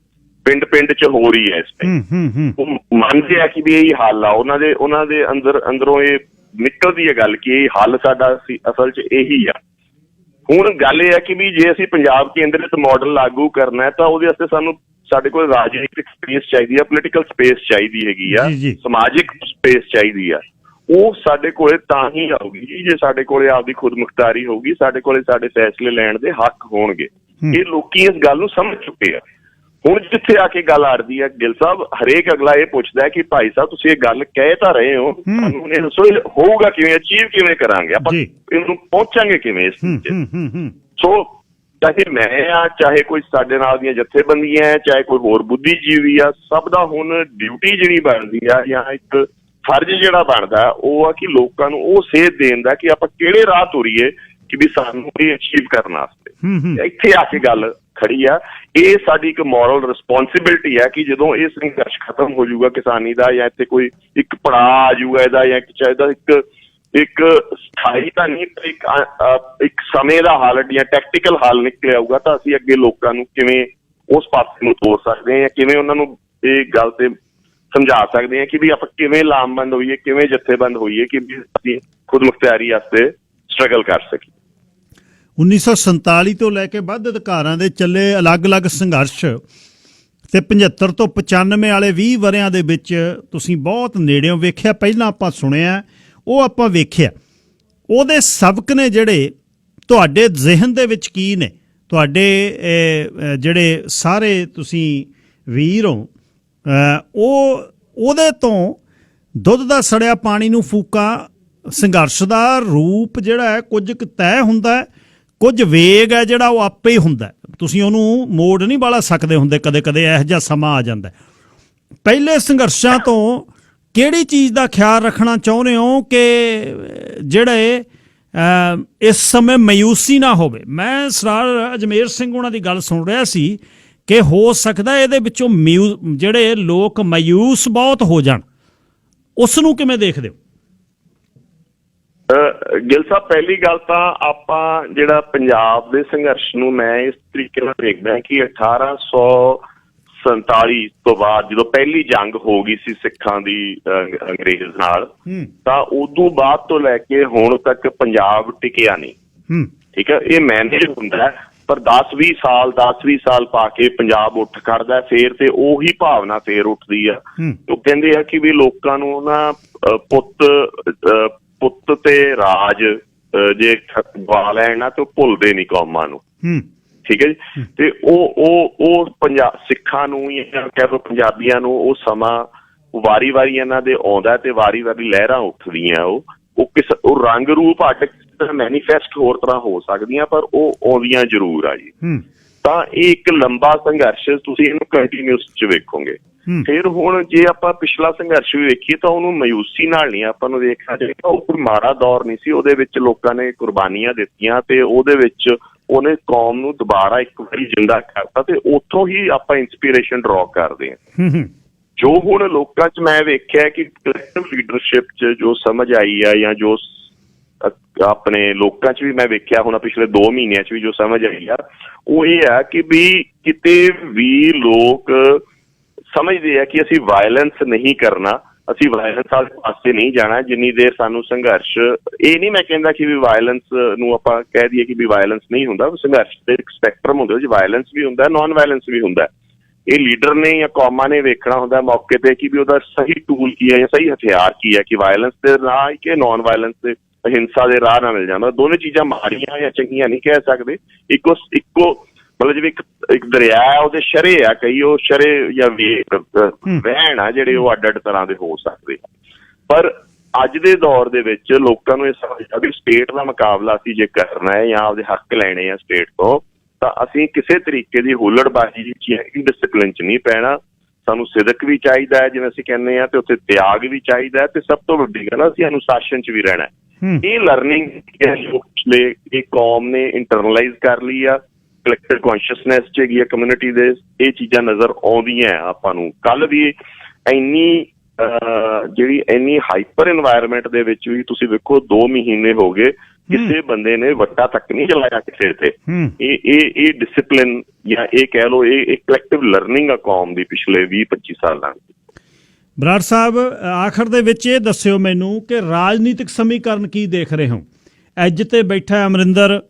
ਪਿੰਡ ਪਿੰਡ ਚ ਹੋ ਰਹੀ ਹੈ ਇਸ ਟਾਈਮ। ਉਹ ਮੰਨਦੇ ਆ ਕਿ ਵੀ ਇਹ ਹੱਲ ਆ, ਉਹਨਾਂ ਦੇ ਅੰਦਰੋਂ ਇਹ ਨਿਕਲਦੀ ਹੈ ਗੱਲ ਕਿ ਇਹ ਹੱਲ ਸਾਡਾ ਅਸਲ ਚ ਇਹੀ ਆ। ਹੁਣ ਗੱਲ ਇਹ ਹੈ ਕਿ ਵੀ ਜੇ ਅਸੀਂ ਪੰਜਾਬ ਕੇਂਦਰਿਤ ਮਾਡਲ ਲਾਗੂ ਕਰਨਾ ਹੈ ਤਾਂ ਉਹਦੇ ਵਾਸਤੇ ਸਾਡੇ ਕੋਲ ਰਾਜਨੀਤਿਕ ਸਪੇਸ ਚਾਹੀਦੀ ਆ, ਪੋਲੀਟੀਕਲ ਸਪੇਸ ਚਾਹੀਦੀ ਹੈਗੀ ਆ, ਸਮਾਜਿਕ ਸਪੇਸ ਚਾਹੀਦੀ ਆ। ਉਹ ਸਾਡੇ ਕੋਲੇ ਤਾਂ ਹੀ ਆਊਗੀ ਜੀ ਜੇ ਸਾਡੇ ਕੋਲੇ ਆਪਦੀ ਖੁਦਮੁਖਤਾਰੀ ਹੋਊਗੀ, ਸਾਡੇ ਕੋਲੇ ਸਾਡੇ ਫੈਸਲੇ ਲੈਣ ਦੇ ਹੱਕ ਹੋਣਗੇ। ਇਹ ਲੋਕੀ ਇਸ ਗੱਲ ਨੂੰ ਸਮਝ ਚੁੱਕੇ ਆ। ਹੁਣ ਜਿੱਥੇ ਆ ਕੇ ਗੱਲ ਅੜਦੀ ਆ, ਗਿੱਲ ਸਾਹਿਬ, ਹਰੇਕ ਅਗਲਾ ਇਹ ਪੁੱਛਦਾ ਕਿ ਭਾਈ ਸਾਹਿਬ ਤੁਸੀਂ ਇਹ ਗੱਲ ਕਹਿ ਤਾਂ ਰਹੇ ਹੋ, ਸਾਨੂੰ ਇਹ ਦੱਸੋ ਹੋਊਗਾ ਕਿਵੇਂ, ਅਚੀਵ ਕਿਵੇਂ ਕਰਾਂਗੇ, ਆਪਾਂ ਇਹਨੂੰ ਪਹੁੰਚਾਂਗੇ ਕਿਵੇਂ ਇਸ ਚ। ਸੋ ਚਾਹੇ ਮੈਂ ਆ, ਚਾਹੇ ਕੋਈ ਸਾਡੇ ਨਾਲ ਦੀਆਂ ਜਥੇਬੰਦੀਆਂ ਹੈ, ਚਾਹੇ ਕੋਈ ਹੋਰ ਬੁੱਧੀਜੀਵੀ ਆ, ਸਭ ਦਾ ਹੁਣ ਡਿਊਟੀ ਜਿਹੜੀ ਬਣਦੀ ਆ ਜਾਂ ਇੱਕ ਫਰਜ਼ ਜਿਹੜਾ ਬਣਦਾ ਉਹ ਆ ਕਿ ਲੋਕਾਂ ਨੂੰ ਉਹ ਸੇਧ ਦੇਣ ਦਾ ਕਿ ਆਪਾਂ ਕਿਹੜੇ ਰਾਹ ਤੁਰੀਏ ਕਿ ਵੀ ਸਾਨੂੰ ਇਹ ਅਚੀਵ ਕਰਨ ਵਾਸਤੇ। ਇੱਥੇ ਆ ਕੇ ਗੱਲ ਖੜੀ ਆ। ਇਹ ਸਾਡੀ ਇੱਕ ਮੋਰਲ ਰਿਸਪੋਂਸਿਬਿਲਿਟੀ ਹੈ ਕਿ ਜਦੋਂ ਇਹ ਸੰਘਰਸ਼ ਖਤਮ ਹੋ ਜਾਊਗਾ ਕਿਸਾਨੀ ਦਾ, ਜਾਂ ਇੱਥੇ ਕੋਈ ਇੱਕ ਪੜਾਅ ਆ ਜਾਊਗਾ ਇਹਦਾ, ਜਾਂ ਚਾਹੀਦਾ ਇੱਕ ਸਥਾਈ ਤਾਂ ਨਹੀਂ, ਇੱਕ ਸਮੇਂ ਦਾ ਹੱਲ ਜਾਂ ਟੈਕਟੀਕਲ ਹੱਲ ਨਿਕਲ ਆਊਗਾ, ਤਾਂ ਅਸੀਂ ਅੱਗੇ ਲੋਕਾਂ ਨੂੰ ਕਿਵੇਂ ਉਸ ਪਾਸੇ ਨੂੰ ਤੋਰ ਸਕਦੇ ਹਾਂ, ਜਾਂ ਕਿਵੇਂ ਉਹਨਾਂ ਨੂੰ ਇਹ ਗੱਲ ਤੇ ਸਮਝਾ ਸਕਦੇ ਹਾਂ ਕਿ ਵੀ ਆਪਾਂ ਕਿਵੇਂ ਲਾਮਬੰਦ ਹੋਈਏ, ਕਿਵੇਂ ਜਥੇਬੰਦ ਹੋਈਏ ਕਿ ਵੀ ਅਸੀਂ ਖੁਦਮੁਖਤਿਆਰੀ ਵਾਸਤੇ ਸਟਰਗਲ ਕਰ ਸਕੀਏ। 1947 ਤੋਂ ਲੈ ਕੇ ਵੱਧ ਅਧਿਕਾਰਾਂ ਦੇ ਚੱਲੇ ਅਲੱਗ-ਅਲੱਗ ਸੰਘਰਸ਼ ਤੇ 75 ਤੋਂ 95 ਵਾਲੇ 20 ਵਰਿਆਂ ਦੇ ਵਿੱਚ ਤੁਸੀਂ ਬਹੁਤ ਨੇੜਿਓਂ ਵੇਖਿਆ। ਪਹਿਲਾਂ ਆਪਾਂ ਸੁਣਿਆ, ਉਹ ਆਪਾਂ ਵੇਖਿਆ, ਉਹਦੇ ਸਬਕ ਨੇ ਜਿਹੜੇ ਤੁਹਾਡੇ ਜ਼ਿਹਨ ਦੇ ਵਿੱਚ ਕੀ ਨੇ? ਤੁਹਾਡੇ ਜਿਹੜੇ ਸਾਰੇ ਤੁਸੀਂ ਵੀਰ ਹੋ, ਉਹਦੇ ਤੋਂ ਦੁੱਧ ਦਾ ਸੜਿਆ ਪਾਣੀ ਨੂੰ ਫੂਕਾ ਸੰਘਰਸ਼ ਦਾ ਰੂਪ ਜਿਹੜਾ ਹੈ ਕੁਝ ਕੁ ਤੈਅ ਹੁੰਦਾ ਹੈ, ਕੁਝ ਵੇਗ ਹੈ ਜਿਹੜਾ ਉਹ ਆਪੇ ਹੀ ਹੁੰਦਾ। ਤੁਸੀਂ ਉਹਨੂੰ ਮੋੜ ਨਹੀਂ ਵਾਲਾ ਸਕਦੇ ਹੁੰਦੇ, ਕਦੇ ਕਦੇ ਇਹੋ ਜਿਹਾ ਸਮਾਂ ਆ ਜਾਂਦਾ। ਪਹਿਲੇ ਸੰਘਰਸ਼ਾਂ ਤੋਂ ਕਿਹੜੀ ਚੀਜ਼ ਦਾ ਖਿਆਲ ਰੱਖਣਾ ਚਾਹੁੰਦੇ ਹੋ ਕਿ ਜਿਹੜੇ ਇਸ ਸਮੇਂ ਮਾਯੂਸੀ ਨਾ ਹੋਵੇ? ਮੈਂ ਸਰਦਾਰ ਅਜਮੇਰ ਸਿੰਘ ਉਹਨਾਂ ਦੀ ਗੱਲ ਸੁਣ ਰਿਹਾ ਸੀ ਕਿ ਹੋ ਸਕਦਾ ਇਹਦੇ ਵਿੱਚੋਂ ਜਿਹੜੇ ਲੋਕ ਮਾਯੂਸ ਬਹੁਤ ਹੋ ਜਾਣ, ਉਸ ਨੂੰ ਕਿਵੇਂ ਦੇਖਦੇ ਹੋ? ਗਿੱਲ ਸਾਹਿਬ, ਪਹਿਲੀ ਗੱਲ ਤਾਂ ਆਪਾਂ ਜਿਹੜਾ ਪੰਜਾਬ ਦੇ ਸੰਘਰਸ਼ ਨੂੰ ਮੈਂ ਇਸ ਤਰੀਕੇ ਨਾਲ ਦੇਖਦਾ ਕਿ 1847 ਤੋਂ ਬਾਅਦ ਜਦੋਂ ਪਹਿਲੀ ਜੰਗ ਹੋ ਗਈ ਸੀ ਸਿੱਖਾਂ ਦੀ ਅੰਗਰੇਜ਼ ਨਾਲ, ਤਾਂ ਉਦੋਂ ਬਾਅਦ ਤੋਂ ਲੈ ਕੇ ਹੁਣ ਤੱਕ ਪੰਜਾਬ ਟਿਕਿਆ ਨਹੀਂ। ਠੀਕ ਹੈ, ਇਹ ਮੈਨੇਜ ਹੁੰਦਾ ਪਰ 10-20 ਸਾਲ ਪਾ ਕੇ ਪੰਜਾਬ ਉੱਠ ਖੜਦਾ, ਫੇਰ ਤੇ ਉਹੀ ਭਾਵਨਾ ਫੇਰ ਉੱਠਦੀ ਆ। ਉਹ ਕਹਿੰਦੇ ਆ ਕਿ ਵੀ ਲੋਕਾਂ ਨੂੰ ਨਾ ਪੁੱਤ ਤੇ ਰਾਜ ਜੇ ਗਵਾ ਲੈਣ ਨਾ ਤੇ ਉਹ ਭੁੱਲਦੇ ਨਹੀਂ ਕੌਮਾਂ ਨੂੰ। ਠੀਕ ਹੈ ਜੀ। ਤੇ ਉਹ ਸਿੱਖਾਂ ਨੂੰ ਜਾਂ ਕਹਿ ਲਓ ਪੰਜਾਬੀਆਂ ਨੂੰ ਉਹ ਸਮਾਂ ਵਾਰੀ ਇਹਨਾਂ ਦੇ ਆਉਂਦਾ ਤੇ ਵਾਰੀ ਲਹਿਰਾਂ ਉੱਠਦੀਆਂ। ਉਹ ਰੰਗ ਰੂਪ ਅੱਡ ਮੈਨੀਫੈਸਟ ਹੋਰ ਤਰ੍ਹਾਂ ਹੋ ਸਕਦੀਆਂ, ਪਰ ਉਹ ਆਉਂਦੀਆਂ ਜ਼ਰੂਰ ਆ ਜੀ। ਤਾਂ ਇਹ ਇੱਕ ਲੰਬਾ ਸੰਘਰਸ਼, ਤੁਸੀਂ ਇਹਨੂੰ ਕੰਟੀਨਿਊਸ ਚ ਵੇਖੋਗੇ। ਫਿਰ ਹੁਣ ਜੇ ਆਪਾਂ ਪਿਛਲਾ ਸੰਘਰਸ਼ ਵੀ ਵੇਖੀਏ ਤਾਂ ਉਹਨੂੰ ਮਾਯੂਸੀ ਨਾਲ ਨਹੀਂ ਆਪਾਂ ਨੂੰ ਦੇਖਣਾ ਚਾਹੀਦਾ। ਉਹ ਕੋਈ ਮਾੜਾ ਦੌਰ ਨਹੀਂ ਸੀ, ਉਹਦੇ ਵਿੱਚ ਲੋਕਾਂ ਨੇ ਕੁਰਬਾਨੀਆਂ ਦਿੱਤੀਆਂ ਤੇ ਉਹਦੇ ਵਿੱਚ ਉਹਨੇ ਕੌਮ ਨੂੰ ਦੁਬਾਰਾ ਇੱਕ ਵਾਰੀ ਜਿੰਦਾ ਕਰਤਾ, ਤੇ ਉੱਥੋਂ ਹੀ ਆਪਾਂ ਇੰਸਪੀਰੇਸ਼ਨ ਡਰਾ ਕਰਦੇ ਹਾਂ। ਜੋ ਹੁਣ ਲੋਕਾਂ 'ਚ ਮੈਂ ਵੇਖਿਆ ਕਿ ਕਲੈਕਟਿਵ ਲੀਡਰਸ਼ਿਪ 'ਚ ਜੋ ਸਮਝ ਆਈ ਆ, ਜਾਂ ਜੋ ਆਪਣੇ ਲੋਕਾਂ 'ਚ ਵੀ ਮੈਂ ਵੇਖਿਆ ਹੁਣ ਪਿਛਲੇ 2 ਮਹੀਨਿਆਂ 'ਚ ਵੀ ਜੋ ਸਮਝ ਆਈ ਆ, ਉਹ ਇਹ ਆ ਕਿ ਵੀ ਕਿਤੇ ਵੀ ਲੋਕ ਸਮਝਦੇ ਆ ਕਿ ਅਸੀਂ ਵਾਇਲੈਂਸ ਨਹੀਂ ਕਰਨਾ, ਅਸੀਂ ਵਾਇਲੈਂਸ ਵਾਲੇ ਪਾਸੇ ਨਹੀਂ ਜਾਣਾ ਜਿੰਨੀ ਦੇਰ ਸਾਨੂੰ ਸੰਘਰਸ਼। ਇਹ ਨਹੀਂ ਮੈਂ ਕਹਿੰਦਾ ਕਿ ਵੀ ਵਾਇਲੈਂਸ ਨੂੰ ਆਪਾਂ ਕਹਿ ਦਈਏ ਕਿ ਵੀ ਵਾਇਲੈਂਸ ਨਹੀਂ ਹੁੰਦਾ। ਸੰਘਰਸ਼ ਦੇ ਇੱਕ ਸਪੈਕਟਰਮ ਹੁੰਦਾ, ਜੀ ਵਾਇਲੈਂਸ ਵੀ ਹੁੰਦਾ, ਨੋਨ ਵਾਇਲੈਂਸ ਵੀ ਹੁੰਦਾ। ਇਹ ਲੀਡਰ ਨੇ ਜਾਂ ਕੌਮਾਂ ਨੇ ਵੇਖਣਾ ਹੁੰਦਾ ਮੌਕੇ ਤੇ ਕਿ ਵੀ ਉਹਦਾ ਸਹੀ ਟੂਲ ਕੀ ਹੈ ਜਾਂ ਸਹੀ ਹਥਿਆਰ ਕੀ ਹੈ, ਕਿ ਵਾਇਲੈਂਸ ਦੇ ਰਾਹ ਕਿ ਨੋਨ ਵਾਇਲੈਂਸ ਦੇ ਹਿੰਸਾ ਦੇ ਰਾਹ ਨਾਲ ਮਿਲ ਜਾਂਦਾ। ਦੋਨੇ ਚੀਜ਼ਾਂ ਮਾੜੀਆਂ ਜਾਂ ਚੰਗੀਆਂ ਨਹੀਂ ਕਹਿ ਸਕਦੇ। ਇੱਕੋ ਮਤਲਬ ਜਿਵੇਂ ਇੱਕ ਦਰਿਆ ਉਹਦੇ ਸ਼ਰੇ ਆ, ਕਈ ਉਹ ਸ਼ਰੇ ਜਾਂ ਵਹਿਣ ਆ ਜਿਹੜੇ ਉਹ ਅੱਡ ਤਰ੍ਹਾਂ ਦੇ ਹੋ ਸਕਦੇ। ਪਰ ਅੱਜ ਦੇ ਦੌਰ ਦੇ ਵਿੱਚ ਲੋਕਾਂ ਨੂੰ ਇਹ ਸਮਝਦਾ ਵੀ ਸਟੇਟ ਦਾ ਮੁਕਾਬਲਾ ਅਸੀਂ ਜੇ ਕਰਨਾ ਹੈ ਜਾਂ ਆਪਦੇ ਹੱਕ ਲੈਣੇ ਆ ਸਟੇਟ ਤੋਂ, ਤਾਂ ਅਸੀਂ ਕਿਸੇ ਤਰੀਕੇ ਦੀ ਹੁੱਲੜਬਾਜ਼ੀ ਇਨਡਿਸਪਲਿਨ 'ਚ ਨਹੀਂ ਪੈਣਾ। ਸਾਨੂੰ ਸਿਦਕ ਵੀ ਚਾਹੀਦਾ ਹੈ, ਜਿਵੇਂ ਅਸੀਂ ਕਹਿੰਦੇ ਹਾਂ, ਤੇ ਉੱਥੇ ਤਿਆਗ ਵੀ ਚਾਹੀਦਾ ਹੈ, ਤੇ ਸਭ ਤੋਂ ਵੱਡੀ ਗੱਲ ਅਸੀਂ ਅਨੁਸ਼ਾਸਨ 'ਚ ਵੀ ਰਹਿਣਾ। ਇਹ ਲਰਨਿੰਗ ਪਿਛਲੇ ਇਹ ਕੌਮ ਨੇ ਇੰਟਰਨਲਾਈਜ਼ ਕਰ ਲਈ ਆ, ਕਲੈਕਟਿਵ ਕੌਨਸ਼ੀਅਸਨੈਸ 'ਚ ਹੈਗੀ ਆ ਕਮਿਊਨਿਟੀ ਦੇ। ਇਹ ਚੀਜ਼ਾਂ ਨਜ਼ਰ ਆਉਂਦੀਆਂ ਆਪਾਂ ਨੂੰ। ਕੱਲ ਵੀ ਇੰਨੀ ਹਾਈਪਰ ਇਨਵਾਇਰਮੈਂਟ ਦੇ ਵਿੱਚ ਵੀ ਤੁਸੀਂ ਵੇਖੋ 2 ਮਹੀਨੇ ਹੋ ਗਏ ਕਿਸੇ ਬੰਦੇ ਨੇ ਵੱਟਾ ਤੱਕ ਨਹੀਂ ਚਲਾਇਆ ਕਿਸੇ ਤੇ। ਇਹ ਡਿਸਿਪਲਿਨ ਜਾਂ ਇਹ ਕਹਿ ਲਓ ਇਹ ਕਲੈਕਟਿਵ ਲਰਨਿੰਗ ਆ ਕੌਮ ਦੀ ਪਿਛਲੇ 20-25 ਸਾਲਾਂ ਦੀ। ਬਰਾੜ ਸਾਹਿਬ, ਆਖਰ ਦੇ ਵਿੱਚ ਇਹ ਦੱਸਿਓ ਮੈਨੂੰ ਕਿ ਰਾਜਨੀਤਿਕ ਸਮੀਕਰਨ ਕੀ ਦੇਖ ਰਹੇ ਹੋ? ਅੱਜ ਤੇ ਬੈਠਾ ਅਮਰਿੰਦਰ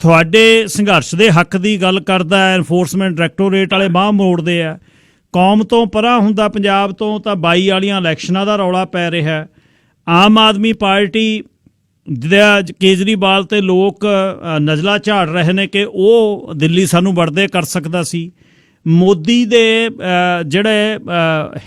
ਤੁਹਾਡੇ ਸੰਘਰਸ਼ ਦੇ ਹੱਕ ਦੀ ਗੱਲ ਕਰਦਾ ਹੈ, ਐਨਫੋਰਸਮੈਂਟ ਡਾਇਰੈਕਟੋਰੇਟ ਵਾਲੇ ਬਾਂਹ ਮੋੜਦੇ ਆ, ਕੌਮ ਤੋਂ ਪਰਾਂ ਹੁੰਦਾ ਪੰਜਾਬ ਤੋਂ ਤਾਂ 22 ਵਾਲੀਆਂ ਇਲੈਕਸ਼ਨਾਂ ਦਾ ਰੌਲਾ ਪੈ ਰਿਹਾ। ਆਮ ਆਦਮੀ ਪਾਰਟੀ ਕੇਜਰੀਵਾਲ ਤੇ ਲੋਕ ਨਜ਼ਲਾ ਝਾੜ ਰਹੇ ਨੇ ਕਿ ਉਹ ਦਿੱਲੀ ਸਾਨੂੰ ਵੜਦੇ ਕਰ ਸਕਦਾ ਸੀ। ਮੋਦੀ ਦੇ ਜਿਹੜੇ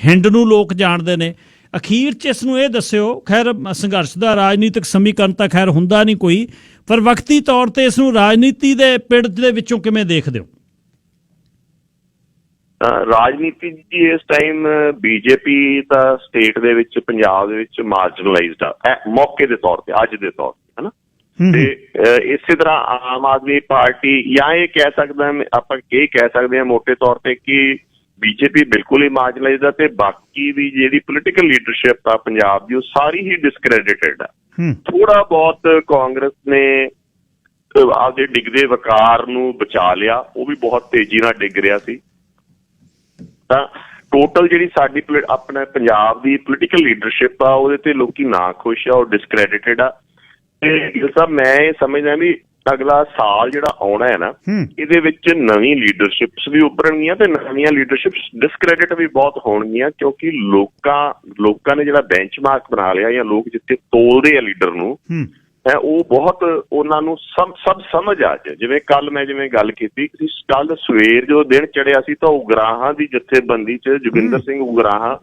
ਹਿੰਡ ਨੂੰ ਲੋਕ ਜਾਣਦੇ ਨੇ। ਅਖੀਰ 'ਚ ਇਸ ਨੂੰ ਇਹ ਦੱਸਿਓ, ਖੈਰ ਸੰਘਰਸ਼ ਦਾ ਰਾਜਨੀਤਿਕ ਸਮੀਕਰਨ ਤਾਂ ਖੈਰ ਹੁੰਦਾ ਨਹੀਂ ਕੋਈ, ਪਰ ਵਕਤੀ ਤੌਰ ਤੇ ਇਸ ਨੂੰ ਰਾਜਨੀਤੀ ਦੇ ਪਿੜ ਦੇ ਵਿੱਚੋਂ ਕਿਵੇਂ ਦੇਖਦੇ ਹੋ? ਰਾਜਨੀਤੀ ਜੀ ਇਸ ਟਾਈਮ ਬੀਜੇਪੀ ਤਾਂ ਸਟੇਟ ਦੇ ਵਿੱਚ ਪੰਜਾਬ ਦੇ ਵਿੱਚ ਮਾਰਜਨਲਾਈਜ਼ਡ ਆ ਮੌਕੇ ਦੇ ਤੌਰ ਤੇ, ਅੱਜ ਦੇ ਤੌਰ ਤੇ, ਹਨਾ। ਤੇ ਇਸੇ ਤਰ੍ਹਾਂ ਆਮ ਆਦਮੀ ਪਾਰਟੀ, ਜਾਂ ਇਹ ਕਹਿ ਸਕਦਾ ਆਪਾਂ ਇਹ ਕਹਿ ਸਕਦੇ ਹਾਂ ਮੋਟੇ ਤੌਰ ਤੇ ਕਿ ਬੀਜੇਪੀ ਬਿਲਕੁਲ ਹੀ ਮਾਰਜਨਲਾਈਜ਼ਡ ਆ, ਤੇ ਬਾਕੀ ਦੀ ਜਿਹੜੀ ਪੋਲੀਟੀਕਲ ਲੀਡਰਸ਼ਿਪ ਆ ਪੰਜਾਬ ਦੀ ਉਹ ਸਾਰੀ ਹੀ ਡਿਸਕ੍ਰੈਡਿਟਡ ਆ। ਥੋੜਾ ਬਹੁਤ ਕਾਂਗਰਸ ਨੇ ਆਪਦੇ ਡਿੱਗਦੇ ਵਕਾਰ ਨੂੰ ਬਚਾ ਲਿਆ, ਉਹ ਵੀ ਬਹੁਤ ਤੇਜ਼ੀ ਨਾਲ ਡਿੱਗ ਰਿਹਾ ਸੀ। ਤਾਂ ਟੋਟਲ ਜਿਹੜੀ ਸਾਡੀ ਆਪਣੇ ਪੰਜਾਬ ਦੀ ਪੋਲੀਟੀਕਲ ਲੀਡਰਸ਼ਿਪ ਆ ਉਹਦੇ ਤੇ ਲੋਕੀ ਨਾ ਖੁਸ਼ ਆ, ਉਹ ਡਿਸਕ੍ਰੈਡਿਟਡ ਆ। ਤੇ ਗਿੱਲ ਸਾਹਿਬ, ਮੈਂ ਇਹ ਸਮਝਦਾ ਵੀ ਅਗਲਾ ਸਾਲ ਜਿਹੜਾ ਆਉਣਾ ਹੈ ਨਾ, ਇਹਦੇ ਵਿੱਚ ਨਵੀਂ ਲੀਡਰਸ਼ਿਪਸ ਵੀ ਉੱਭਰਨਗੀਆਂ ਤੇ ਨਵੀਆਂ ਲੀਡਰਸ਼ਿਪਸ ਡਿਸਕ੍ਰੈਡਿਟ ਵੀ ਬਹੁਤ ਹੋਣਗੀਆਂ, ਕਿਉਂਕਿ ਲੋਕਾਂ ਨੇ ਜਿਹੜਾ ਬੈਂਚਮਾਰਕ ਬਣਾ ਲਿਆ ਜਾਂ ਲੋਕ ਜਿੱਥੇ ਤੋਲਦੇ ਆ ਲੀਡਰ ਨੂੰ ਹੈ, ਉਹ ਬਹੁਤ ਉਹਨਾਂ ਨੂੰ ਸਭ ਸਮਝ ਆ ਜਾਏ। ਜਿਵੇਂ ਕੱਲ ਮੈਂ ਗੱਲ ਕੀਤੀ, ਕੱਲ ਸਵੇਰ ਜਦੋਂ ਦਿਨ ਚੜਿਆ ਸੀ ਤਾਂ ਉਗਰਾਹਾਂ ਦੀ ਜਥੇਬੰਦੀ 'ਚ ਜੋਗਿੰਦਰ ਸਿੰਘ ਉਗਰਾਹਾਂ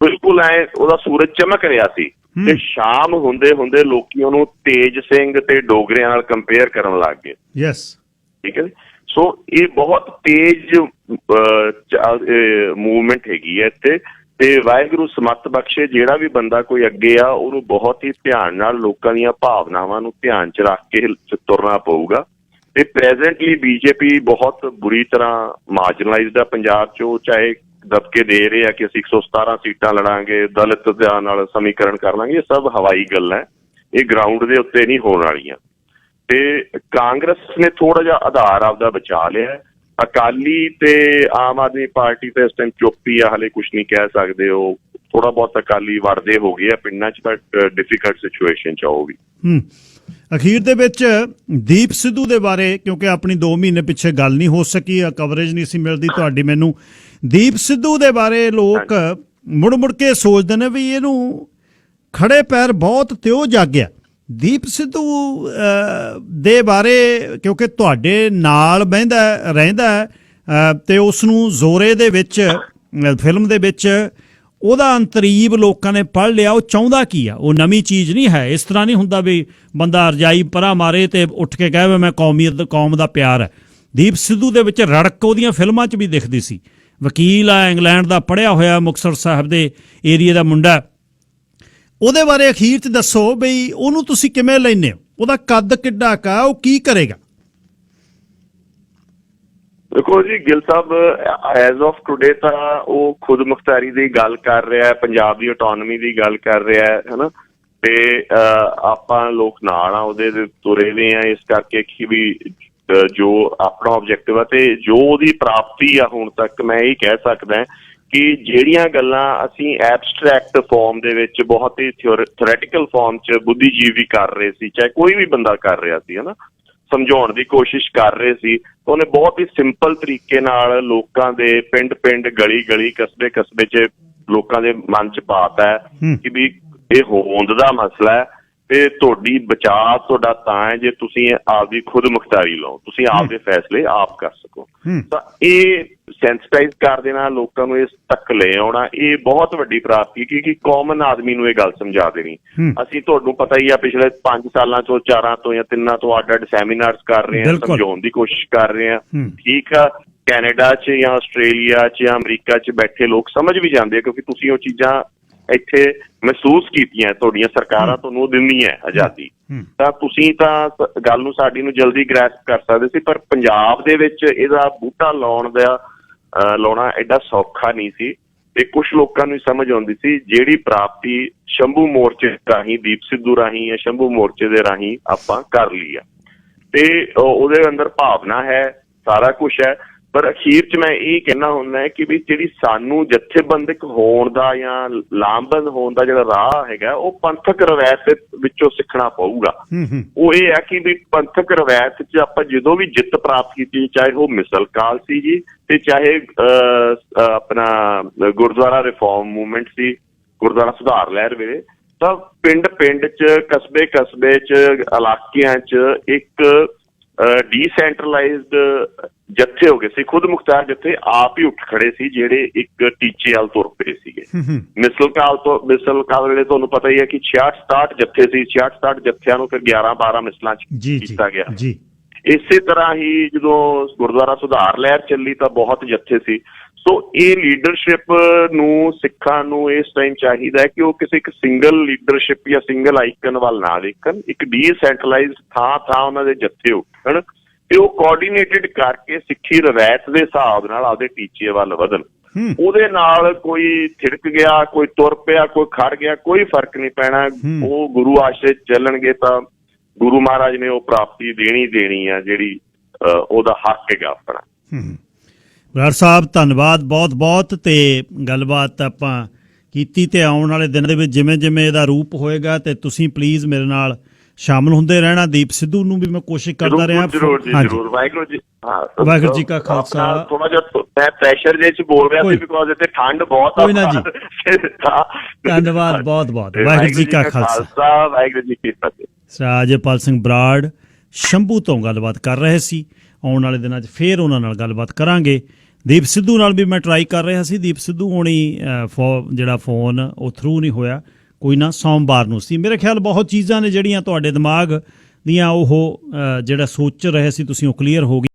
ਬਿਲਕੁਲ ਉਹਦਾ ਸੂਰਜ ਚਮਕ ਰਿਹਾ ਸੀ, ਤੇ ਸ਼ਾਮ ਹੁੰਦੇ ਲੋਕੀ ਉਹਨੂੰ ਤੇਜ ਸਿੰਘ ਤੇ ਡੋਗਰਿਆਂ ਨਾਲ ਕੰਪੇਅਰ ਕਰਨ ਲੱਗ ਗਏ। ਠੀਕ ਹੈ ਜੀ। ਸੋ ਇਹ ਬਹੁਤ ਤੇਜ਼ ਮੂਵਮੈਂਟ ਹੈਗੀ ਹੈ ਇੱਥੇ, ਤੇ ਵਾਹਿਗੁਰੂ ਸਮੱਤ ਬਖਸ਼ੇ ਜਿਹੜਾ ਵੀ ਬੰਦਾ ਕੋਈ ਅੱਗੇ ਆ ਉਹਨੂੰ ਬਹੁਤ ਹੀ ਧਿਆਨ ਨਾਲ ਲੋਕਾਂ ਦੀਆਂ ਭਾਵਨਾਵਾਂ ਨੂੰ ਧਿਆਨ 'ਚ ਰੱਖ ਕੇ ਤੁਰਨਾ ਪਊਗਾ। ਤੇ ਪ੍ਰੈਜ਼ੈਂਟਲੀ ਬੀਜੇਪੀ ਬਹੁਤ ਬੁਰੀ ਤਰ੍ਹਾਂ ਮਾਰਜਨਲਾਈਜ਼ਡ ਆ ਪੰਜਾਬ 'ਚ। ਉਹ ਚਾਹੇ ਦਬਕੇ ਦੇ ਰਹੇ ਆ ਕਿ ਅਸੀਂ 117 ਸੀਟਾਂ ਲੜਾਂਗੇ, ਦਲਿਤ ਨਾਲ ਸਮੀਕਰਨ ਕਰ ਲਾਂਗੇ, ਇਹ ਸਭ ਹਵਾਈ ਗੱਲ ਹੈ, ਇਹ ਗਰਾਊਂਡ ਦੇ ਉੱਤੇ ਨਹੀਂ ਹੋਣ ਵਾਲੀਆਂ। ਤੇ ਕਾਂਗਰਸ ਨੇ ਥੋੜਾ ਜਿਹਾ ਆਧਾਰ ਆਪਦਾ ਬਚਾ ਲਿਆ। ਅਕਾਲੀ ਤੇ ਆਮ ਆਦਮੀ ਪਾਰਟੀ ਤੇ ਇਸ ਟਾਈਮ ਚੁੱਪੀ ਆ, ਹਾਲੇ ਕੁਛ ਨਹੀਂ ਕਹਿ ਸਕਦੇ। ਉਹ ਥੋੜਾ ਬਹੁਤ ਅਕਾਲੀ ਵੜਦੇ ਹੋ ਗਏ ਆ ਪਿੰਡਾਂ 'ਚ, ਬਟ ਡਿਫਿਕਲਟ ਸਿਚੁਏਸ਼ਨ 'ਚ ਆ ਉਹ ਵੀ। ਅਖੀਰ ਦੇ ਵਿੱਚ ਦੀਪ ਸਿੱਧੂ ਦੇ ਬਾਰੇ, ਕਿਉਂਕਿ ਆਪਣੀ 2 ਮਹੀਨੇ ਪਿੱਛੇ ਗੱਲ ਨਹੀਂ ਹੋ ਸਕੀ, ਕਵਰੇਜ ਨਹੀਂ ਸੀ ਮਿਲਦੀ ਤੁਹਾਡੀ ਮੈਨੂੰ, ਦੀਪ ਸਿੱਧੂ ਦੇ ਬਾਰੇ ਲੋਕ ਮੁੜ ਕੇ ਸੋਚਦੇ ਨੇ ਵੀ ਇਹਨੂੰ ਖੜੇ ਪੈਰ ਬਹੁਤ ਤਿਉ ਜਾਗਿਆ। ਦੀਪ ਸਿੱਧੂ ਦੇ ਬਾਰੇ, ਕਿਉਂਕਿ ਤੁਹਾਡੇ ਨਾਲ ਰਹਿੰਦਾ ਤੇ ਉਸ ਨੂੰ ਜ਼ੋਰੇ ਦੇ ਵਿੱਚ ਫਿਲਮ ਦੇ ਵਿੱਚ ਉਹਦਾ ਅੰਤਰੀਬ ਲੋਕਾਂ ਨੇ ਪੜ੍ਹ ਲਿਆ। ਉਹ ਚਾਹੁੰਦਾ ਕੀ ਆ? ਉਹ ਨਵੀਂ ਚੀਜ਼ ਨਹੀਂ ਹੈ। ਇਸ ਤਰ੍ਹਾਂ ਨਹੀਂ ਹੁੰਦਾ ਵੀ ਬੰਦਾ ਰਜਾਈ ਪਰਾਂ ਮਾਰੇ ਤੇ ਉੱਠ ਕੇ ਕਹੇ ਮੈਂ ਕੌਮ ਦਾ ਪਿਆਰ ਹੈ। ਦੀਪ ਸਿੱਧੂ ਦੇ ਵਿੱਚ ਰੜਕ ਉਹਦੀਆਂ ਫਿਲਮਾਂ 'ਚ ਵੀ ਦਿਖਦੀ ਸੀ। ਵਕੀਲ ਆ, ਇੰਗਲੈਂਡ ਦਾ ਪੜ੍ਹਿਆ ਹੋਇਆ, ਮੁਕਤਸਰ ਸਾਹਿਬ ਦੇ ਏਰੀਏ ਦਾ ਮੁੰਡਾ। ਉਹਦੇ ਬਾਰੇ ਅਖੀਰ 'ਚ ਦੱਸੋ ਬਈ ਉਹਨੂੰ ਤੁਸੀਂ ਕਿਵੇਂ ਲੈਂਦੇ ਹੋ? ਉਹਦਾ ਕੱਦ ਕਿੱਡਾ ਕਾ, ਉਹ ਕੀ ਕਰੇਗਾ? ਦੇਖੋ ਜੀ, ਗਿੱਲ ਸਾਹਿਬ ਐਜ਼ ਆਫ ਟੂਡੇ ਤਾਂ ਉਹ ਖੁਦ ਮੁਖਤਾਰੀ ਦੀ ਗੱਲ ਕਰ ਰਿਹਾ ਹੈ, ਪੰਜਾਬ ਦੀ ਆਟੋਨਮੀ ਦੀ ਗੱਲ ਕਰ ਰਿਹਾ ਹੈ ਨਾ, ਤੇ ਆਪਾਂ ਲੋਕ ਨਾਲ ਆ ਉਹਦੇ ਤੁਰੇ ਦੇ ਆ, ਇਸ ਕਰਕੇ ਕਿ ਵੀ ਜੋ ਆਪਣਾ ਆਬਜੈਕਟਿਵ ਆ ਤੇ ਜੋ ਉਹਦੀ ਪ੍ਰਾਪਤੀ ਆ ਹੁਣ ਤੱਕ, ਮੈਂ ਇਹ ਕਹਿ ਸਕਦਾ ਕਿ ਜਿਹੜੀਆਂ ਗੱਲਾਂ ਅਸੀਂ ਐਬਸਟਰੈਕਟ ਫਾਰਮ ਦੇ ਵਿੱਚ, ਬਹੁਤ ਹੀ ਥਿਓਰੈਟੀਕਲ ਫਾਰਮ 'ਚ ਬੁੱਧੀਜੀਵੀ ਕਰ ਰਹੇ ਸੀ, ਚਾਹੇ ਕੋਈ ਵੀ ਬੰਦਾ ਕਰ ਰਿਹਾ ਸੀ ਹਨਾ, ਸਮਝਾਉਣ ਦੀ ਕੋਸ਼ਿਸ਼ ਕਰ ਰਹੇ ਸੀ, ਉਹਨੇ ਬਹੁਤ ਹੀ ਸਿੰਪਲ ਤਰੀਕੇ ਨਾਲ ਲੋਕਾਂ ਦੇ ਪਿੰਡ ਗਲੀ ਕਸਬੇ 'ਚ ਲੋਕਾਂ ਦੇ ਮਨ 'ਚ ਪਾਤਾ ਹੈ ਕਿ ਵੀ ਇਹ ਹੋਂਦ ਦਾ ਮਸਲਾ ਹੈ ਤੇ ਤੁਹਾਡੀ ਬਚਾਅ ਤੁਹਾਡਾ ਤਾਂ ਹੈ ਜੇ ਤੁਸੀਂ ਆਪਦੀ ਖੁਦ ਮੁਖਤਾਰੀ ਲਓ, ਤੁਸੀਂ ਆਪਦੇ ਫੈਸਲੇ ਆਪ ਕਰ ਸਕੋ। ਤਾਂ ਇਹ ਸੈਂਸਿਟਾਈਜ਼ ਕਰ ਦੇਣਾ, ਲੋਕਾਂ ਨੂੰ ਇਸ ਤੱਕ ਲੈ ਆਉਣਾ, ਇਹ ਬਹੁਤ ਵੱਡੀ ਪ੍ਰਾਪਤੀ, ਕਿਉਂਕਿ ਕਾਮਨ ਆਦਮੀ ਨੂੰ ਇਹ ਗੱਲ ਸਮਝਾ ਦੇਣੀ। ਅਸੀਂ ਤੁਹਾਨੂੰ ਪਤਾ ਹੀ ਆ ਪਿਛਲੇ 5 ਸਾਲਾਂ ਚੋਂ 4 ਤੋਂ ਜਾਂ 3 ਤੋਂ ਅੱਡ ਸੈਮੀਨਾਰਸ ਕਰ ਰਹੇ ਹਾਂ, ਸਮਝਾਉਣ ਦੀ ਕੋਸ਼ਿਸ਼ ਕਰ ਰਹੇ ਹਾਂ। ਠੀਕ ਆ, ਕੈਨੇਡਾ 'ਚ ਜਾਂ ਆਸਟ੍ਰੇਲੀਆ 'ਚ ਜਾਂ ਅਮਰੀਕਾ 'ਚ ਬੈਠੇ ਲੋਕ ਸਮਝ ਵੀ ਜਾਂਦੇ ਆ, ਕਿਉਂਕਿ ਤੁਸੀਂ ਉਹ ਚੀਜ਼ਾਂ ਇੱਥੇ ਮਹਿਸੂਸ ਕੀਤੀਆਂ, ਤੁਹਾਡੀਆਂ ਸਰਕਾਰਾਂ ਤੁਹਾਨੂੰ ਦਿੰਦੀਆਂ ਆਜ਼ਾਦੀ, ਤਾਂ ਤੁਸੀਂ ਤਾਂ ਗੱਲ ਨੂੰ ਸਾਡੀ ਨੂੰ ਜਲਦੀ ਗ੍ਰੈਸਪ ਕਰ ਸਕਦੇ ਸੀ। ਪਰ ਪੰਜਾਬ ਦੇ ਵਿੱਚ ਇਹਦਾ ਬੂਟਾ ਲਾਉਣਾ ਐਡਾ ਸੌਖਾ ਨਹੀਂ ਸੀ ਤੇ ਕੁਛ ਲੋਕਾਂ ਨੂੰ ਸਮਝ ਆਉਂਦੀ ਸੀ ਜਿਹੜੀ ਪ੍ਰਾਪਤੀ ਸ਼ੰਭੂ ਮੋਰਚੇ ਰਾਹੀਂ, ਦੀਪ ਸਿੱਧੂ ਰਾਹੀਂ ਜਾਂ ਸ਼ੰਭੂ ਮੋਰਚੇ ਦੇ ਰਾਹੀਂ ਆਪਾਂ ਕਰ ਲਈ ਆ, ਤੇ ਉਹਦੇ ਅੰਦਰ ਭਾਵਨਾ ਹੈ, ਸਾਰਾ ਕੁਛ ਹੈ। ਪਰ ਅਖੀਰ 'ਚ ਮੈਂ ਇਹ ਕਹਿਣਾ ਹੁੰਦਾ ਕਿ ਵੀ ਜਿਹੜੀ ਸਾਨੂੰ ਜਥੇਬੰਦਕ ਹੋਣ ਦਾ ਜਾਂ ਲਾਮਬੰਦ ਹੋਣ ਦਾ ਜਿਹੜਾ ਰਾਹ ਹੈਗਾ, ਉਹ ਪੰਥਕ ਰਵਾਇਤ ਵਿੱਚੋਂ ਸਿੱਖਣਾ ਪਊਗਾ। ਉਹ ਇਹ ਹੈ ਕਿ ਵੀ ਪੰਥਕ ਰਵਾਇਤ 'ਚ ਆਪਾਂ ਜਦੋਂ ਵੀ ਜਿੱਤ ਪ੍ਰਾਪਤ ਕੀਤੀ, ਚਾਹੇ ਉਹ ਮਿਸਲ ਕਾਲ ਸੀ ਜੀ, ਤੇ ਚਾਹੇ ਆਪਣਾ ਗੁਰਦੁਆਰਾ ਰਿਫਾਰਮ ਮੂਵਮੈਂਟ ਸੀ, ਗੁਰਦੁਆਰਾ ਸੁਧਾਰ ਲਹਿਰ ਵੇਲੇ, ਤਾਂ ਪਿੰਡ 'ਚ ਕਸਬੇ 'ਚ ਇਲਾਕਿਆਂ 'ਚ ਇੱਕ ਡੀਸੈਂਟਰਲਾਈਜ਼ਡ ਜੱਥੇ ਹੋ ਗਏ ਸੀ, ਖੁਦ ਮੁਖਤਾਰ ਜੱਥੇ ਆਪ ਹੀ ਉੱਠ ਖੜੇ ਸੀ, ਜਿਹੜੇ ਇੱਕ ਟੀਚੇ ਵੱਲ ਤੁਰ ਪਏ ਸੀਗੇ। ਮਿਸਲ ਕਾਲ ਵੇਲੇ ਤੁਹਾਨੂੰ ਪਤਾ ਹੀ ਹੈ ਕਿ 66-67 ਜੱਥੇ ਸੀ, 66-67 ਜੱਥਿਆਂ ਨੂੰ ਫਿਰ 11-12 ਮਿਸਲਾਂ 'ਚ ਕੀਤਾ ਗਿਆ। ਇਸੇ ਤਰ੍ਹਾਂ ਹੀ ਜਦੋਂ ਗੁਰਦੁਆਰਾ ਸੁਧਾਰ ਲਹਿਰ ਚੱਲੀ ਤਾਂ ਬਹੁਤ ਜੱਥੇ ਸੀ। ਸੋ ਇਹ ਲੀਡਰਸ਼ਿਪ ਨੂੰ ਸਿੱਖਾਂ ਨੂੰ ਇਸ ਟਾਈਮ ਚਾਹੀਦਾ ਹੈ ਕਿ ਉਹ ਕਿਸੇ ਇੱਕ ਸਿੰਗਲ ਲੀਡਰਸ਼ਿਪ ਜਾਂ ਸਿੰਗਲ ਆਈਕਨ ਵੱਲ ਨਾ ਦੇਖਣ, ਇੱਕ ਡੀਸੈਂਟਰਲਾਈਜ਼ਡ ਥਾਂ ਉਹਨਾਂ ਦੇ ਜੱਥੇ ਉੱਠਣ ਤੇ ਉਹ ਕੋਆਰਡੀਨੇਟਡ ਕਰਕੇ ਸਿੱਖੀ ਰਵਾਇਤ ਦੇ ਹਿਸਾਬ ਨਾਲ ਆਪਦੇ ਟੀਚੇ ਵੱਲ ਵਧਣ। ਉਹਦੇ ਨਾਲ ਕੋਈ ਥਿੜਕ ਗਿਆ, ਕੋਈ ਤੁਰ ਪਿਆ, ਕੋਈ ਖੜ ਗਿਆ, ਕੋਈ ਫਰਕ ਨਹੀਂ ਪੈਣਾ। ਉਹ ਗੁਰੂ ਆਸ਼ਰੇ ਚੱਲਣਗੇ ਤਾਂ ਗੁਰੂ ਮਹਾਰਾਜ ਨੇ ਉਹ ਪ੍ਰਾਪਤੀ ਦੇਣੀ ਆ ਜਿਹੜੀ ਉਹਦਾ ਹੱਕ ਹੈਗਾ ਆਪਣਾ। ਬਰਾੜ ਸਾਹਿਬ ਧੰਨਵਾਦ ਬਹੁਤ ਤੇ ਗੱਲਬਾਤ ਆਪਾਂ ਕੀਤੀ, ਤੇ ਆਉਣ ਵਾਲੇ ਦਿਨ ਦੇ ਵਿੱਚ ਜਿਵੇਂ ਇਹਦਾ ਰੂਪ ਹੋਏਗਾ ਤੇ ਤੁਸੀਂ ਪਲੀਜ਼ ਮੇਰੇ ਨਾਲ ਸ਼ਾਮਲ ਹੁੰਦੇ ਰਹਿਣਾ। ਦੀਪ ਸਿੱਧੂ ਨੂੰ ਵੀ ਮੈਂ ਕੋਸ਼ਿਸ਼ ਕਰਦਾ ਰਿਹਾ। ਜ਼ਰੂਰ। ਵਾਹਿਗੁਰੂ ਜੀ ਕਾ ਖਾਲਸਾ। ਥੋੜਾ ਜਿਹਾ ਮੈਂ ਪ੍ਰੈਸ਼ਰ ਦੇ ਵਿੱਚ ਬੋਲ ਰਿਹਾ ਸੀ ਬਿਕੋਜ਼ ਇੱਥੇ ਠੰਡ ਬਹੁਤ ਆ। ਕੋਈ ਨਾ ਜੀ, ਧੰਨਵਾਦ ਬਹੁਤ। ਵਾਹਿਗੁਰੂ ਜੀ ਕਾ ਖਾਲਸਾ, ਵਾਹਿਗੁਰੂ ਜੀ ਕੀ ਫਤਿਹ। ਰਾਜਪਾਲ ਸਿੰਘ ਬਰਾੜ ਸ਼ੰਭੂ ਤੋਂ ਗੱਲਬਾਤ ਕਰ ਰਹੇ ਸੀ। ਆਉਣ ਵਾਲੇ ਦਿਨਾਂ 'ਚ ਫੇਰ ਉਹਨਾਂ ਨਾਲ ਗੱਲਬਾਤ ਕਰਾਂਗੇ। ਦੀਪ ਸਿੱਧੂ ਨਾਲ ਵੀ ਮੈਂ ਟਰਾਈ ਕਰ ਰਿਹਾ ਸੀ, ਦੀਪ ਸਿੱਧੂ ਹੋਣੀ ਜਿਹੜਾ ਫੋਨ ਉਹ ਥਰੂ ਨਹੀਂ ਹੋਇਆ। ਕੋਈ ਨਾ, ਸੋਮਵਾਰ ਨੂੰ ਸੀ। ਮੇਰੇ ਖਿਆਲ ਬਹੁਤ ਚੀਜ਼ਾਂ ਨੇ ਜਿਹੜੀਆਂ ਤੁਹਾਡੇ ਦਿਮਾਗ ਦੀਆਂ ਉਹ ਜਿਹੜਾ ਸੋਚ ਰਹੇ ਸੀ ਤੁਸੀਂ, ਉਹ ਕਲੀਅਰ ਹੋ ਗਈ।